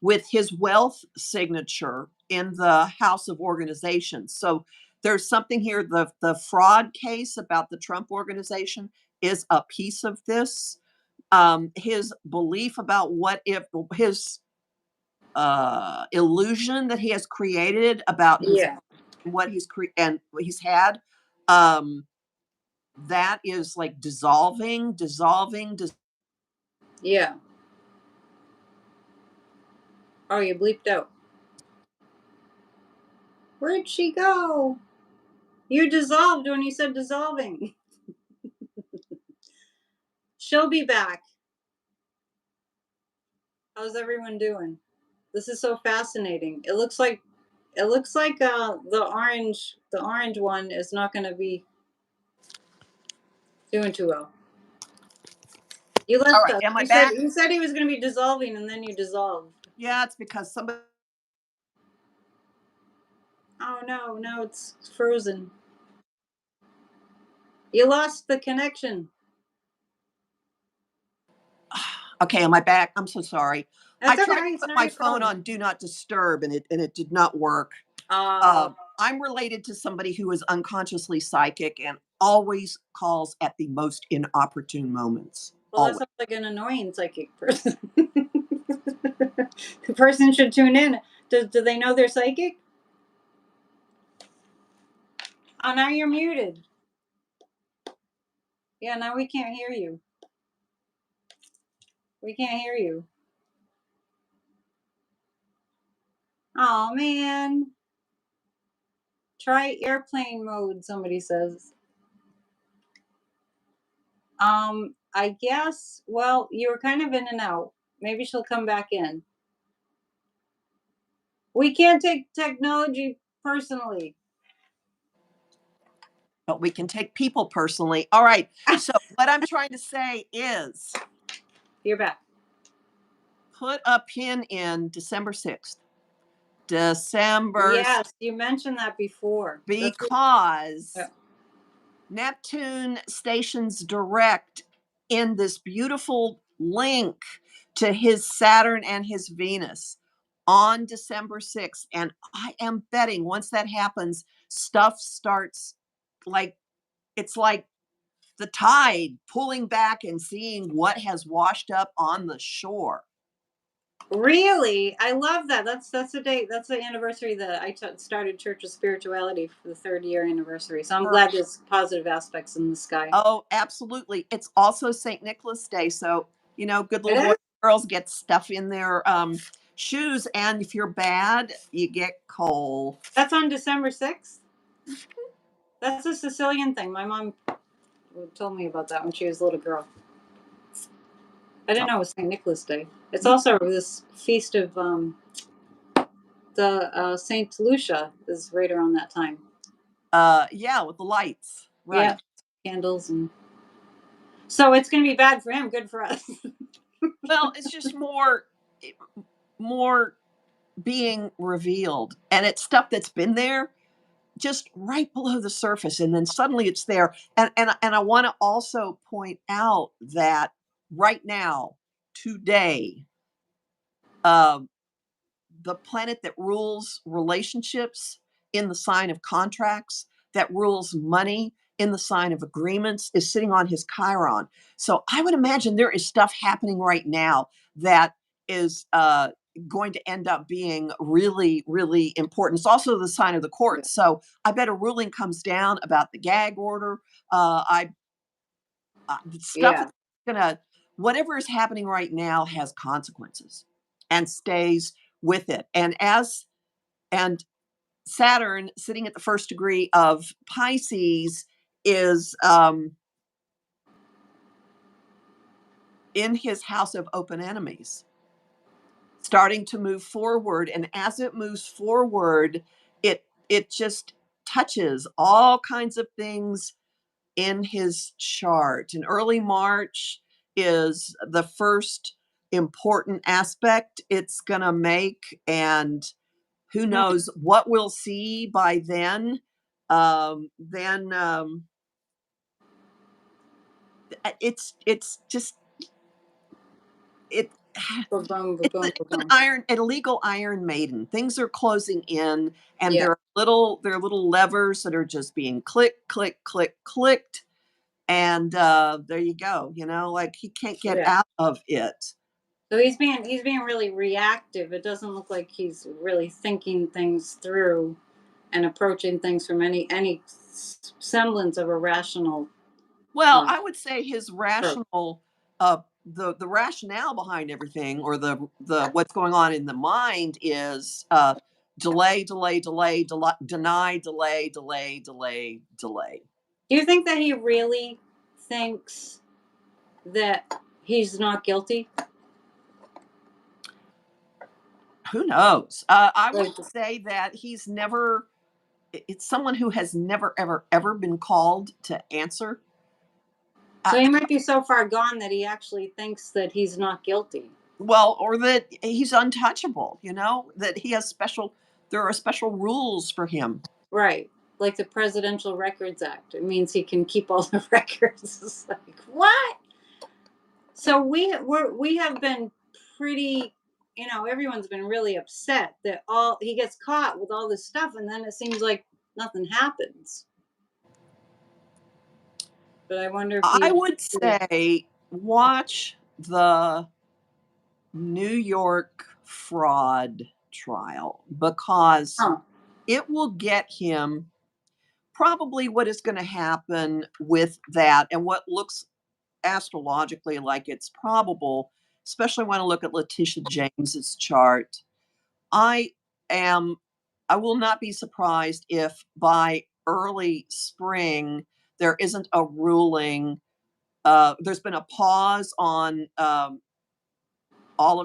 with his wealth signature in the House of Organizations. So there's something here. The fraud case about the Trump organization is a piece of this. his belief about what if his illusion that he has created about his Yeah. what and what he's had, um, that is like dissolving. Yeah. Oh, you bleeped out. Where'd she go? You dissolved when you said dissolving. She'll be back. How's everyone doing? This is so fascinating. It looks like the orange one is not going to be doing too well. You All left right, us. am I You said back? you said he was going to be dissolving, and then you dissolved. Yeah, it's because somebody. Oh no, now it's frozen. You lost the connection. Okay, am I back? I'm so sorry. I That's tried okay. to It's put not my your phone phone. on do not disturb, and it did not work. Uh, I'm related to somebody who is unconsciously psychic and always calls at the most inopportune moments. well, that Always. sounds like an annoying psychic person. The person should tune in. Do they know they're psychic? Oh, now you're muted. Yeah, now we can't hear you. We can't hear you. Oh man. Try airplane mode, somebody says. I guess, well, you were kind of in and out. Maybe she'll come back in. We can't take technology personally. But we can take people personally. All right. So what I'm trying to say is You're back. put a pin in December 6th. December Yes, you mentioned that before. because Yeah. Neptune stations direct in this beautiful link to his Saturn and his Venus on December 6th. And I am betting once that happens, stuff starts like it's like the tide pulling back and seeing what has washed up on the shore. Really, I love that. That's the date. That's the anniversary that I started Church of Spirituality for the 3rd-year anniversary. So I'm glad there's positive aspects in the sky. Oh, absolutely. It's also St. Nicholas Day. So, good It little boys is? and girls get stuff in their shoes. And if you're bad, you get coal. That's on December 6th. That's a Sicilian thing. My mom told me about that when she was a little girl. I didn't know it was St. Nicholas Day. It's also this feast of the Saint Lucia is right around that time. Yeah, with the lights. Yeah, Right. candles and so it's going to be bad for him, good for us. Well, it's just more being revealed. And it's stuff that's been there just right below the surface. And then suddenly it's there. And I want to also point out that right now, today, uh, the planet that rules relationships in the sign of contracts, that rules money in the sign of agreements, is sitting on his Chiron. So I would imagine there is stuff happening right now that is going to end up being really, really important. It's also the sign of the Yeah. courts. So I bet a ruling comes down about the gag order. I Stuff is Yeah. gonna whatever is happening right now has consequences and stays with it. And Saturn sitting at the first degree of Pisces is in his house of open enemies, starting to move forward. And as it moves forward, it just touches all kinds of things in his chart. And early March is the first important aspect it's going to make. And who knows what we'll see by then. Then it's just it Boom, boom, it's, boom, it's boom. an illegal Iron Maiden. Things are closing in, and Yeah. there are little levers that are just being clicked, clicked, clicked, clicked, And there you go. Like he can't get Yeah. out of it. So he's being really reactive. It doesn't look like he's really thinking things through and approaching things from any semblance of a rational Well, uh, I would say his approach. rational, the rationale behind everything, or the what's going on in the mind is delay, delay, delay, deny, delay, delay, delay, delay. Do you think that he really thinks that he's not guilty? Who knows? I would Like, say that he's never. It's someone who has never, ever, ever been called to answer. Uh, so he might be so far gone that he actually thinks that he's not guilty. well, or that he's untouchable. That he has special. There are special rules for him. Right. Like the Presidential Records Act. It means he can keep all the records. It's like, what? So we have been pretty, everyone's been really upset that all he gets caught with all this stuff, and then it seems like nothing happens. But I wonder if I he would say watch the New York fraud trial because huh. it will get him probably what is going to happen with that and what looks astrologically like it's probable, especially when I look at Letitia James's chart. I am I will not be surprised if by early spring there isn't a ruling. There's been a pause on all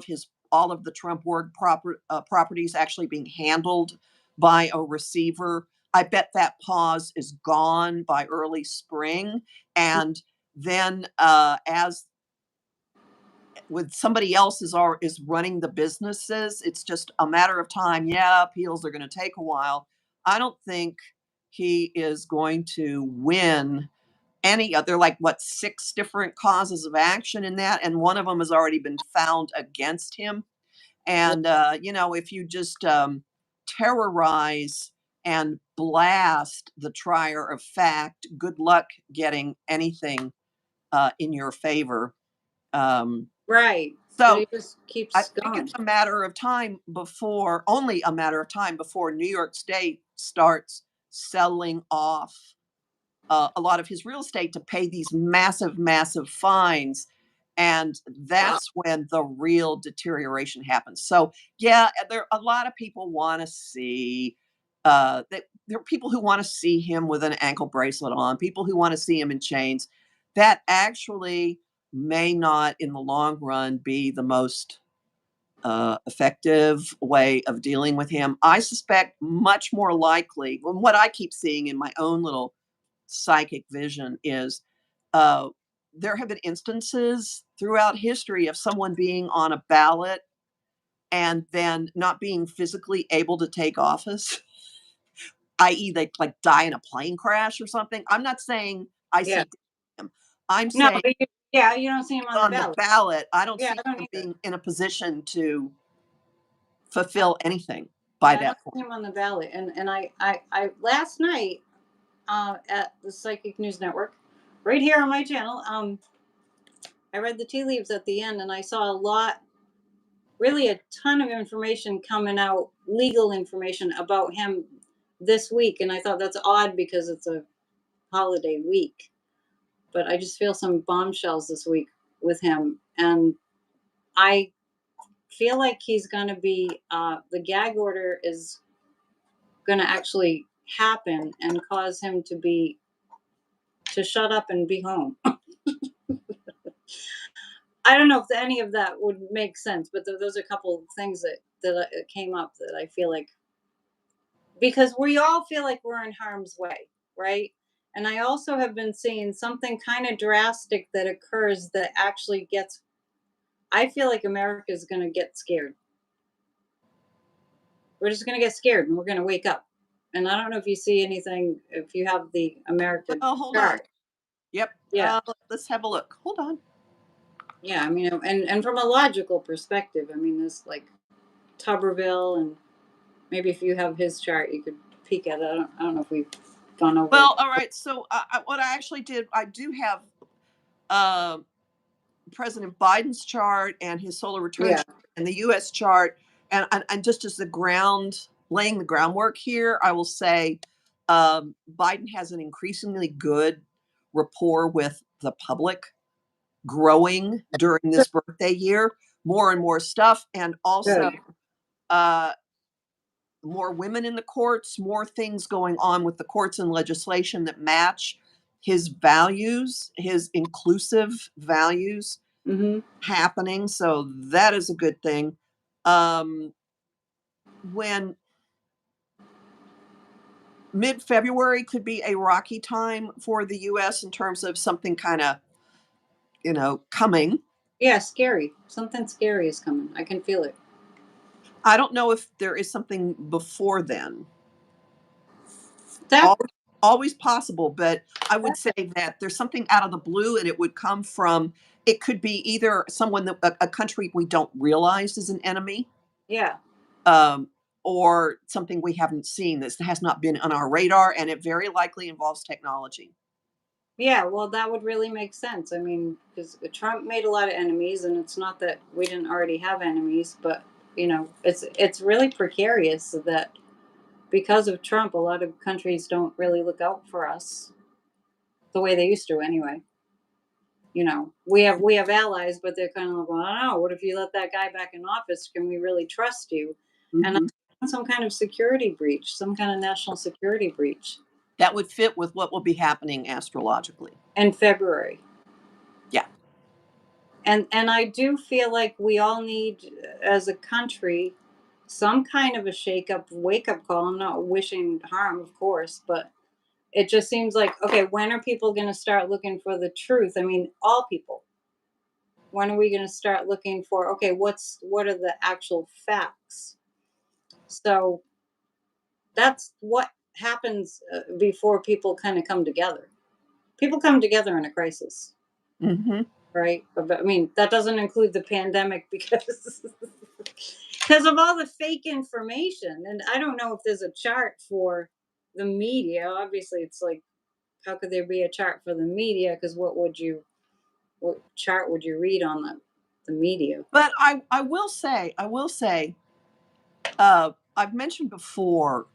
of the Trump ward properties actually being handled by a receiver. I bet that pause is gone by early spring, and then as with somebody else is running the businesses, it's just a matter of time. Yeah, appeals are going to take a while. I don't think he is going to win any other, like, what, 6 different causes of action in that, and one of them has already been found against him. And if you just terrorize and blast the trier of fact, good luck getting anything in your favor. um, Right. But so he just I keeps think it's going. a matter of time before, only a matter of time before New York State starts selling off a lot of his real estate to pay these massive, massive fines. And that's when the real deterioration happens. So, yeah, there a lot of people want to see that there are people who want to see him with an ankle bracelet on, people who want to see him in chains. That actually may not, in the long run, be the most effective way of dealing with him. I suspect much more likely, and what I keep seeing in my own little psychic vision is uh, there have been instances throughout history of someone being on a ballot and then not being physically able to take office, i.e., they like die in a plane crash or something. I'm not saying I Yeah. see him. I'm No, saying but yeah, you don't see him on the on the ballot. ballot, I don't Yeah, see I don't him either. being in a position to I, fulfill anything by yeah, I that don't see point. him on the ballot. And I last night at the Psychic News Network, right here on my channel, I read the tea leaves at the end, and I saw a lot, really a ton of information coming out, legal information about him this week. And I thought that's odd because it's a holiday week. But I just feel some bombshells this week with him. And I feel like he's going to be, the gag order is going to actually happen and cause him to shut up and be home. I don't know if any of that would make sense, but those are a couple of things that came up that I feel like, because we all feel like we're in harm's way, right? And I also have been seeing something kind of drastic that occurs that actually gets. I feel like America is going to get scared. We're just going to get scared, and we're going to wake up. And I don't know if you see anything, if you have the America Well, hold on. chart. Yep. Yeah, Let's have a look. Hold on. yeah. I mean, and from a logical perspective, I mean, this like Tuberville, and maybe if you have his chart, you could peek at it. I don't know if we. gone over. Well, all right. So what I actually did, I do have uh, President Biden's chart and his solar return Yeah, chart and the U.S. chart, and just as the ground, laying the groundwork here, I will say Biden has an increasingly good rapport with the public, growing during this birthday year, more and more stuff, and also good. uh, more women in the courts, more things going on with the courts and legislation that match his values, his inclusive values Hmm. happening. So that is a good thing. Um, when mid February could be a rocky time for the US in terms of something kind of, coming. Yeah, scary. Something scary is coming. I can feel it. I don't know if there is something before then. That Always, always possible, but I would say that there's something out of the blue, and it would come from. It could be either someone that a country we don't realize is an enemy, yeah. um, or something we haven't seen that has not been on our radar, and it very likely involves technology. Yeah, well, that would really make sense. I mean, because Trump made a lot of enemies, and it's not that we didn't already have enemies, but it's really precarious that because of Trump, a lot of countries don't really look out for us the way they used to, anyway. We have allies, but they're kind of like, well, I don't know. What if you let that guy back in office? Can we really trust you? And Mhm. some kind of security breach, some kind of national security breach That would fit with what will be happening astrologically. in February. Yeah. And I do feel like we all need, as a country, some kind of a shake up, wake up call. I'm not wishing harm, of course, but it just seems like, okay, when are people going to start looking for the truth? I mean, all people. When are we going to start looking for, okay, what are the actual facts? So that's what happens before people kind of come together. People come together in a crisis, Mhm. right? But I mean, that doesn't include the pandemic because because of all the fake information. And I don't know if there's a chart for the media. Obviously, it's like, how could there be a chart for the media? Because what chart would you read on the media? But I will say, I've mentioned before,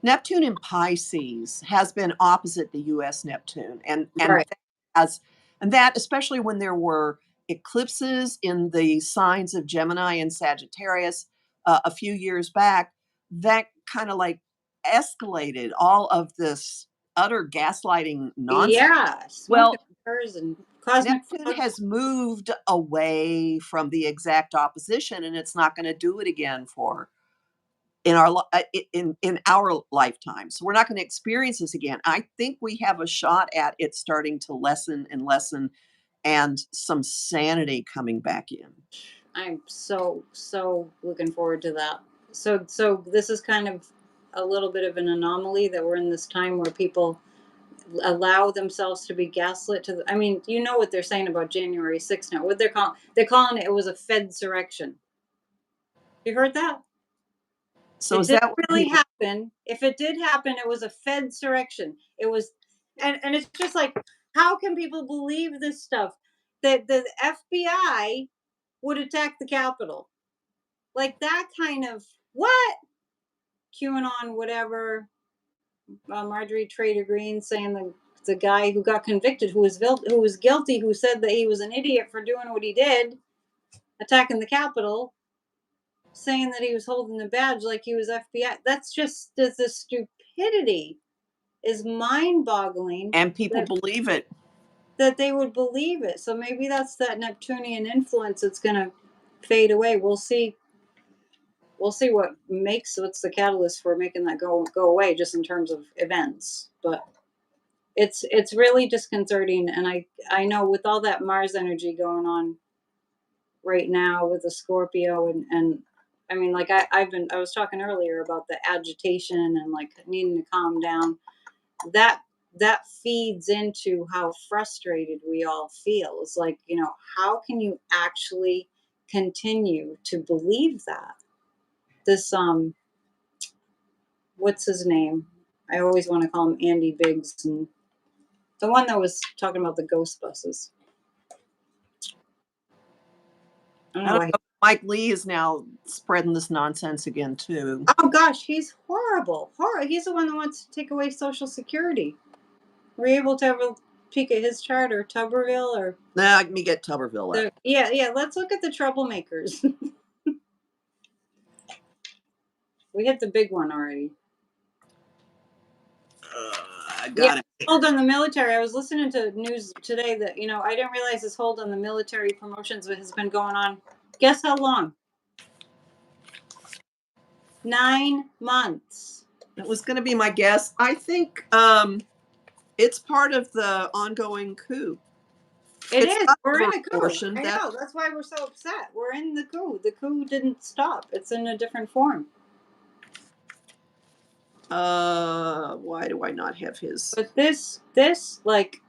Neptune in Pisces has been opposite the U.S. Neptune, and Right. as and that especially when there were eclipses in the signs of Gemini and Sagittarius a few years back, that kind of like escalated all of this utter gaslighting nonsense. Yeah, smoke and Well, mirrors and cosmic Neptune fog. has moved away from the exact opposition, and it's not going to do it again for in our lifetime. So we're not going to experience this again. I think we have a shot at it starting to lessen and lessen, and some sanity coming back in. I'm so looking forward to that. So this is kind of a little bit of an anomaly that we're in this time where people allow themselves to be gaslit to I mean, you know what they're saying about January 6th now. What they're calling it, it was a Fedsurrection. You heard that? So It is didn't that what really people? happen. If it did happen, it was a Fedsurrection. It was, and it's just like, how can people believe this stuff? That the FBI would attack the Capitol. Like that kind of what? QAnon, whatever. Marjorie Trader Green saying the guy who got convicted, who was guilty, who said that he was an idiot for doing what he did, attacking the Capitol, saying that he was holding the badge like he was FBI. That's just the stupidity is mind-boggling And people that believe it. they would believe it. So maybe that's that Neptunian influence that's going to fade away. We'll see. We'll see what's the catalyst for making that go away, just in terms of events. But it's really disconcerting, and I know with all that Mars energy going on right now with the Scorpio, and I mean, like I was talking earlier about the agitation and like needing to calm down. That that feeds into how frustrated we all feel. It's like, how can you actually continue to believe that? This what's his name? I always want to call him Andy Biggs, and the one that was talking about the ghost buses. I don't know why. Mike Lee is now spreading this nonsense again too. Oh gosh, he's horrible. He's the one that wants to take away Social Security. Were you able to have a peek at his chart, or Tuberville, or? Nah, let me get Tuberville up. Yeah. Let's look at the troublemakers. We hit the big one already. I got it. Hold on the military. I was listening to news today that, I didn't realize this hold on the military promotions has been going on. Guess how long? 9 months. That was going to be my guess. I think it's part of the ongoing coup. It is. We're in a coup. I know. That's why we're so upset. We're in the coup. The coup didn't stop. It's in a different form. Why do I not have his? But this, like,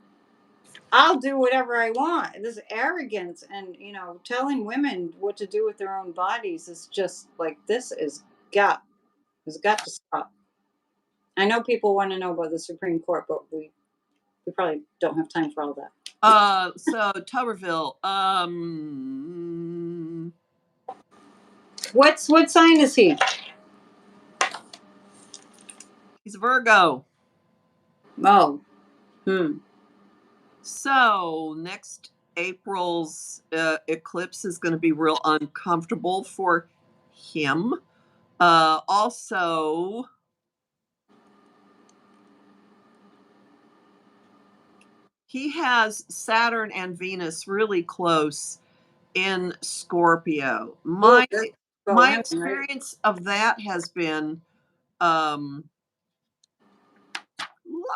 I'll do whatever I want. This arrogance and, telling women what to do with their own bodies is just like, this has got to stop. I know people want to know about the Supreme Court, but we probably don't have time for all that. So Tuberville, what sign is he? He's a Virgo. Oh. So next April's eclipse is going to be real uncomfortable for him. Also, he has Saturn and Venus really close in Scorpio. My experience of that has been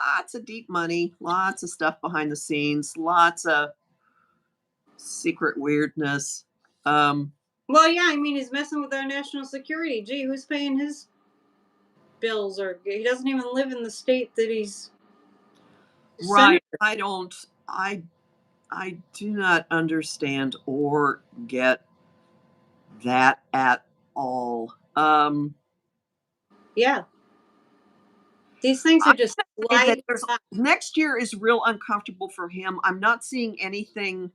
lots of deep money, lots of stuff behind the scenes, lots of secret weirdness. Well, yeah, I mean, he's messing with our national security. Gee, who's paying his bills? Or he doesn't even live in the state that he's right. I do not understand or get that at all. Yeah. These things are just next year is real uncomfortable for him. I'm not seeing anything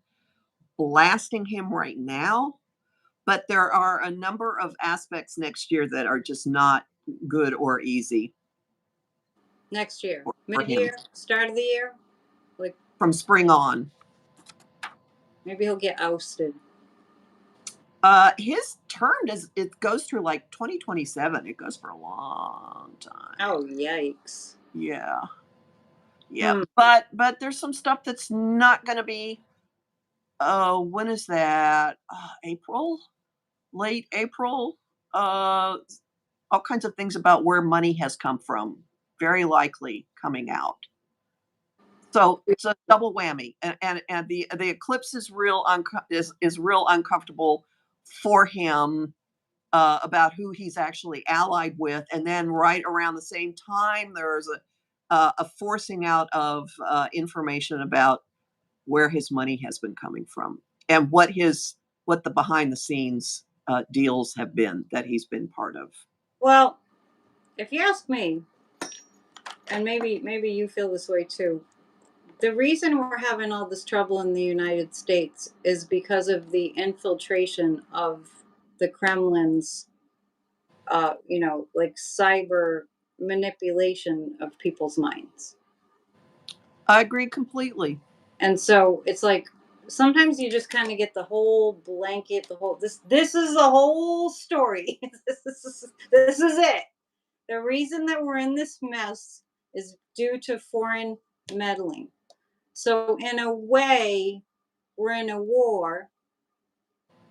blasting him right now, but there are a number of aspects next year that are just not good or easy. Next year, mid-year, start of the year, like from spring on. Maybe he'll get ousted. His term it goes through like 2027. It goes for a long time. Oh, yikes. Yeah. But there's some stuff that's not going to be. When is that? April, late April. All kinds of things about where money has come from, very likely coming out. So it's a double whammy, and the eclipse is real uncomfortable for him about who he's actually allied with, and then right around the same time there's a forcing out of information about where his money has been coming from and what the behind the scenes deals have been that he's been part of. Well, if you ask me, and maybe you feel this way too, the reason we're having all this trouble in the United States is because of the infiltration of the Kremlin's, like cyber manipulation of people's minds. I agree completely. And so it's like sometimes you just kind of get the whole blanket, this is the whole story. this is it. The reason that we're in this mess is due to foreign meddling. So in a way, we're in a war,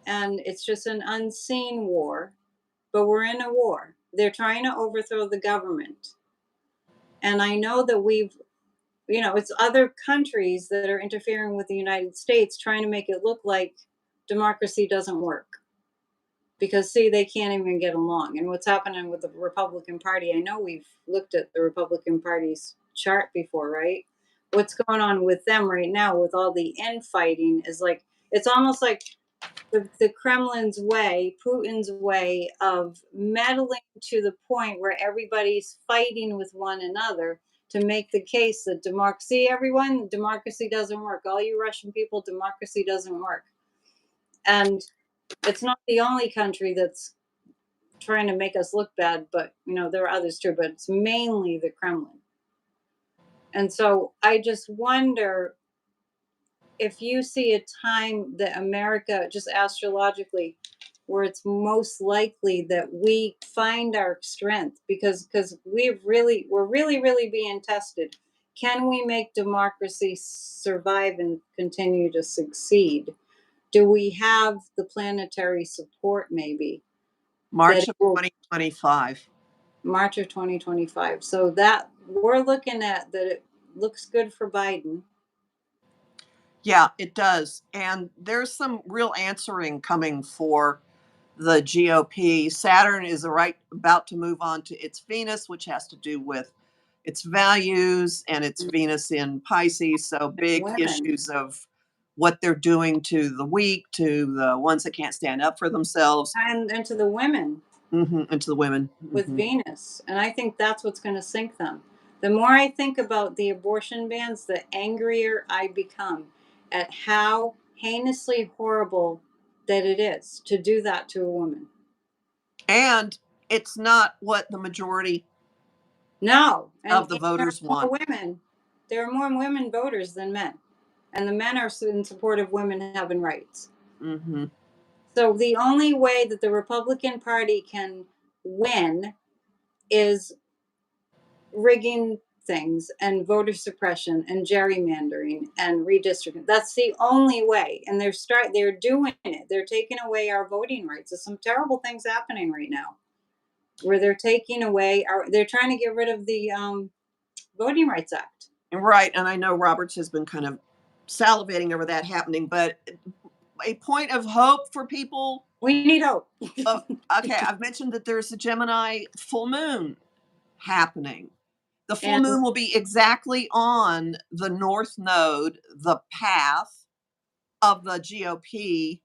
and it's just an unseen war, but we're in a war. They're trying to overthrow the government. And I know that it's other countries that are interfering with the United States, trying to make it look like democracy doesn't work. Because, see, they can't even get along. And what's happening with the Republican Party, I know we've looked at the Republican Party's chart before, right? What's going on with them right now with all the infighting is like, it's almost like the Kremlin's way, Putin's way of meddling to the point where everybody's fighting with one another to make the case that democracy, everyone, democracy doesn't work. All you Russian people, democracy doesn't work. And it's not the only country that's trying to make us look bad, but there are others too, but it's mainly the Kremlin. And so I just wonder if you see a time that America, just astrologically, where it's most likely that we find our strength, because we're really being tested. Can we make democracy survive and continue to succeed? Do we have the planetary support, maybe? March of 2025. March of 2025. So that we're looking at that, it looks good for Biden. Yeah, it does. And there's some real answering coming for the GOP. Saturn is about to move on to its Venus, which has to do with its values, and it's Venus in Pisces. So big Women. issues of what they're doing to the weak, to the ones that can't stand up for themselves. And to the women. And to the women. With Venus. And I think that's what's going to sink them. The more I think about the abortion bans, the angrier I become at how heinously horrible that it is to do that to a woman. And it's not what the majority of the voters want. want. There are more women voters than men. And the men are in support of women having rights. Mm-hmm. So the only way that the Republican Party can win is rigging things and voter suppression and gerrymandering and redistricting. That's the only way. And they're doing it. They're taking away our voting rights. There's some terrible things happening right now where they're taking away they're trying to get rid of the Voting Rights Act. Right. And I know Roberts has been kind of salivating over that happening, but a point of hope for people. We need hope. Okay, I've mentioned that there's a Gemini full moon happening. The full moon will be exactly on the North Node, the path of the GOP,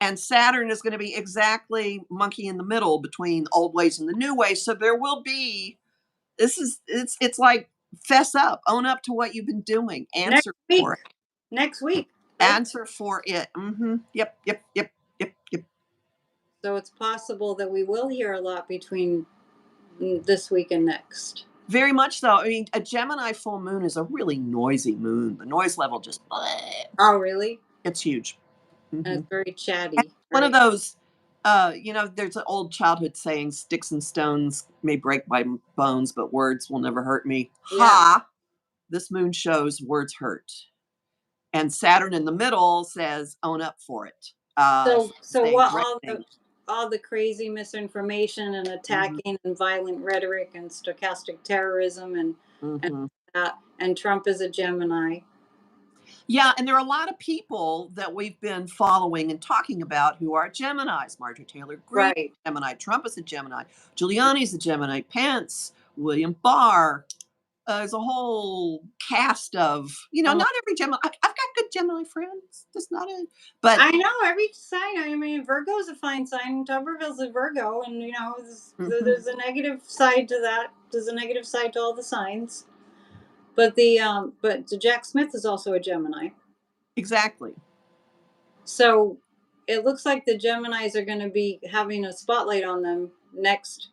and Saturn is going to be exactly monkey in the middle between old ways and the new ways. So there will be, it's like fess up, own up to what you've been doing, answer for it. Next week. Right? Answer for it. Mm-hmm. Yep. So it's possible that we will hear a lot between this week and next. Very much so. I mean, a Gemini full moon is a really noisy moon. The noise level just... Oh, really? It's huge. Mm-hmm. And it's very chatty. One of those, there's an old childhood saying, sticks and stones may break my bones, but words will never hurt me. Yeah. Ha! This moon shows words hurt. And Saturn in the middle says, own up for it. So what all the crazy misinformation and attacking and violent rhetoric and stochastic terrorism and Trump is a Gemini. Yeah, and there are a lot of people that we've been following and talking about who are Geminis. Marjorie Taylor Greene, right. Gemini. Trump is a Gemini. Giuliani's a Gemini. Pence, William Barr. There's a whole cast of, not every Gemini. I've got good Gemini friends. That's not it. But I know every sign. I mean, Virgo's a fine sign. Tuberville's a Virgo, and there's a negative side to that. There's a negative side to all the signs. But Jack Smith is also a Gemini. Exactly. So it looks like the Geminis are going to be having a spotlight on them next.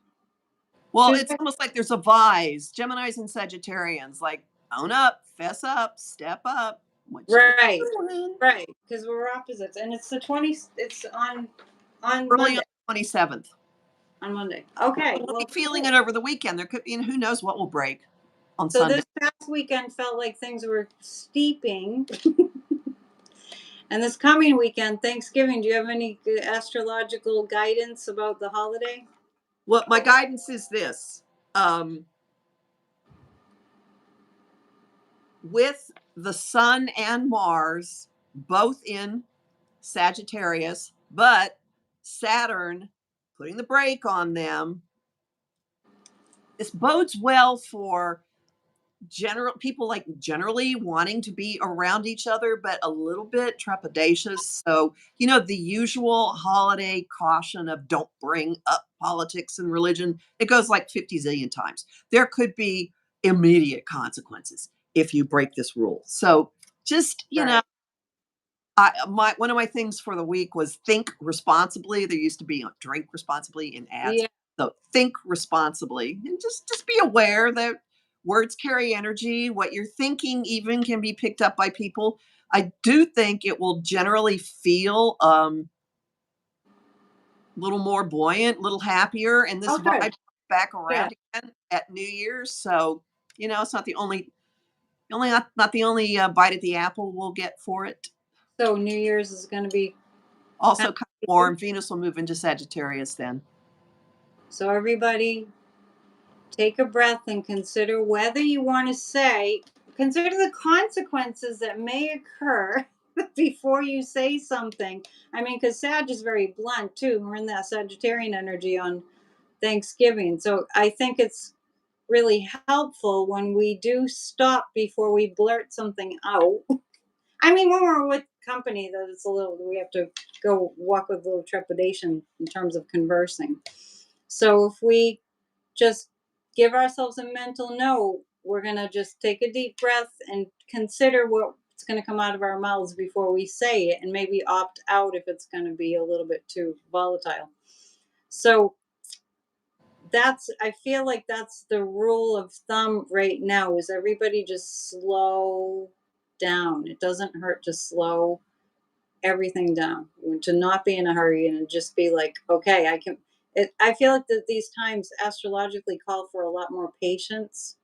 Well, Tuesday? It's almost like there's a vise. Geminis and Sagittarians, like, own up, fess up, step up. Right. Because we're opposites, and it's It's on early Monday. On 27th. On Monday. Okay. We'll be feeling it over the weekend. There could be, who knows what will break on Sunday. So this past weekend felt like things were steeping. And this coming weekend, Thanksgiving, do you have any astrological guidance about the holiday? Well, my guidance is this. With the Sun and Mars both in Sagittarius, but Saturn putting the brake on them, this bodes well for people like generally wanting to be around each other, but a little bit trepidatious. So, the usual holiday caution of don't bring up politics and religion. It goes like 50 zillion times. There could be immediate consequences if you break this rule. So just, Right. one of my things for the week was think responsibly. There used to be drink responsibly in ads. Yeah. So think responsibly and just be aware that words carry energy. What you're thinking even can be picked up by people. I do think it will generally feel a little more buoyant, a little happier, and this Oh, good. vibe back Yeah. around again at New Year's. So it's not the only not the only bite at the apple we'll get for it. So New Year's is going to be kind Also of kind of weird. warm. Venus will move into Sagittarius then. So everybody take a breath and consider whether you want to consider the consequences that may occur before you say something. I mean, because Sag is very blunt too. We're in that Sagittarian energy on Thanksgiving. So I think it's really helpful when we do stop before we blurt something out. I mean, when we're with company, that it's we have to go walk with a little trepidation in terms of conversing. So if we just give ourselves a mental note, we're going to just take a deep breath and consider what's going to come out of our mouths before we say it, and maybe opt out if it's going to be a little bit too volatile. So I feel like that's the rule of thumb right now, is everybody just slow down. It doesn't hurt to slow everything down, to not be in a hurry and just be like, okay, I feel like that these times astrologically call for a lot more patience,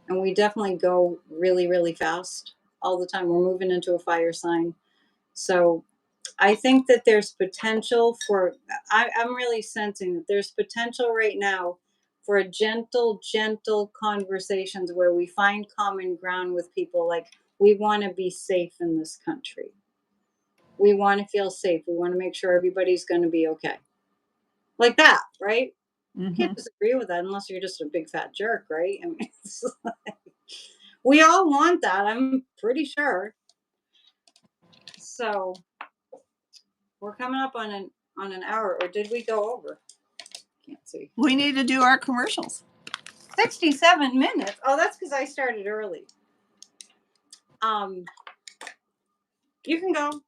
and we definitely go really, really fast all the time. We're moving into a fire sign. So I think that there's potential I'm really sensing that there's potential right now for a gentle conversations where we find common ground with people. Like, we want to be safe in this country. We want to feel safe. We want to make sure everybody's going to be okay. Like that, right? Can't Hmm. disagree with that unless you're just a big fat jerk, right? I mean, we all want that, I'm pretty sure. So we're coming up on an hour, or did we go over? Can't see. We need to do our commercials. 67 minutes. Oh, that's because I started early. Um, you can go.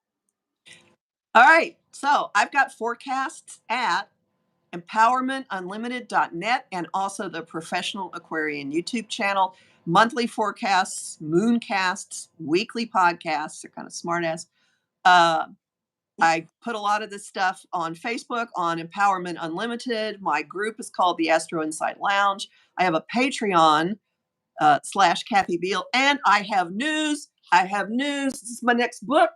All right. So I've got forecasts at empowermentunlimited.net and also the Professional Aquarian YouTube channel. Monthly forecasts, mooncasts, weekly podcasts. They're kind of smart ass. I put a lot of this stuff on Facebook on Empowerment Unlimited. My group is called the Astro Insight Lounge. I have a Patreon / Kathy Biehl, and I have news. This is my next book.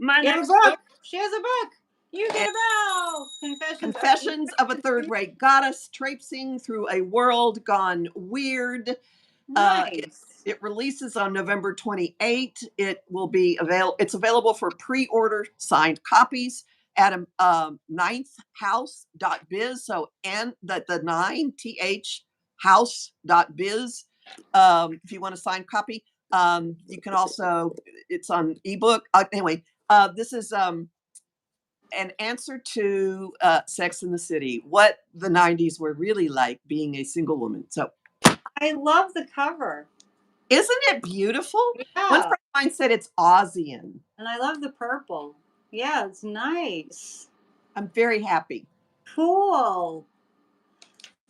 You have a book. She has a book. You get a bell. Confessions of a Third-Rate Goddess, traipsing through a world gone weird. Nice. It releases on November 28th. It will be It's available for pre-order signed copies at ninthhouse.biz. So the 9th house.biz. If you want a signed copy, you can also. It's on ebook. Anyway, this is an answer to Sex in the City, what the 90s were really like being a single woman. So I love the cover. isn't it beautiful? One Yeah. friend of mine said it's Aussian. And I love the purple. Yeah, it's nice. I'm very happy. Cool.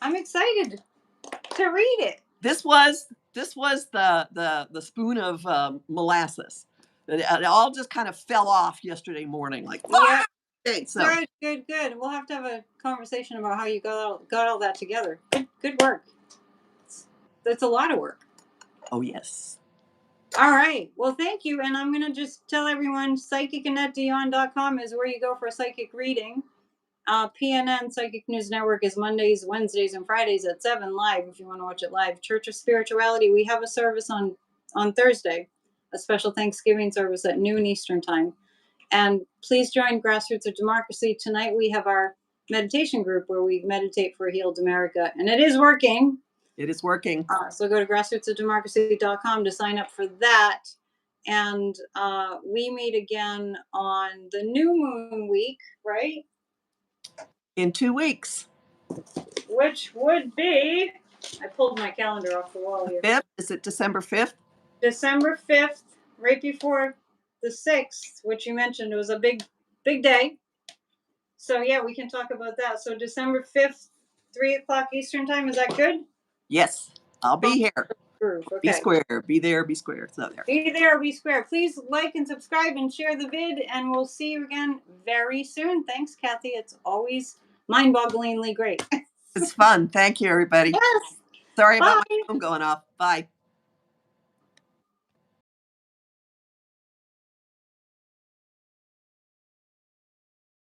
I'm excited to read it. This was the spoon of molasses. It all just kind of fell off yesterday morning. Like, Yeah. okay, so Good. We'll have to have a conversation about how you got all that together. Good work. That's a lot of work. oh yes. All right. Well, thank you. And I'm going to just tell everyone psychicannetteDion.com is where you go for a psychic reading. PNN Psychic News Network is Mondays, Wednesdays, and Fridays at 7 live if you want to watch it live. Church of Spirituality, we have a service on Thursday, a special Thanksgiving service at noon Eastern Time. And please join Grassroots of Democracy. Tonight we have our meditation group where we meditate for a healed America. And it is working. It is working. So go to grassrootsofdemocracy.com to sign up for that. And we meet again on the new moon week, right? In 2 weeks. Which would be, I pulled my calendar off the wall here. 5th? Is it December 5th? December 5th, right before the 6th, which you mentioned was a big day. So yeah, we can talk about that. So December 5th, 3:00 Eastern time. Is that good? Yes, I'll be here. Groove. Okay. Be square. Be there, be square. So there. Be there, be square. Please like and subscribe and share the vid, and we'll see you again very soon. Thanks, Kathy. It's always mind-bogglingly great. It's fun. Thank you, everybody. Yes. Sorry Bye. about my phone going off. Bye.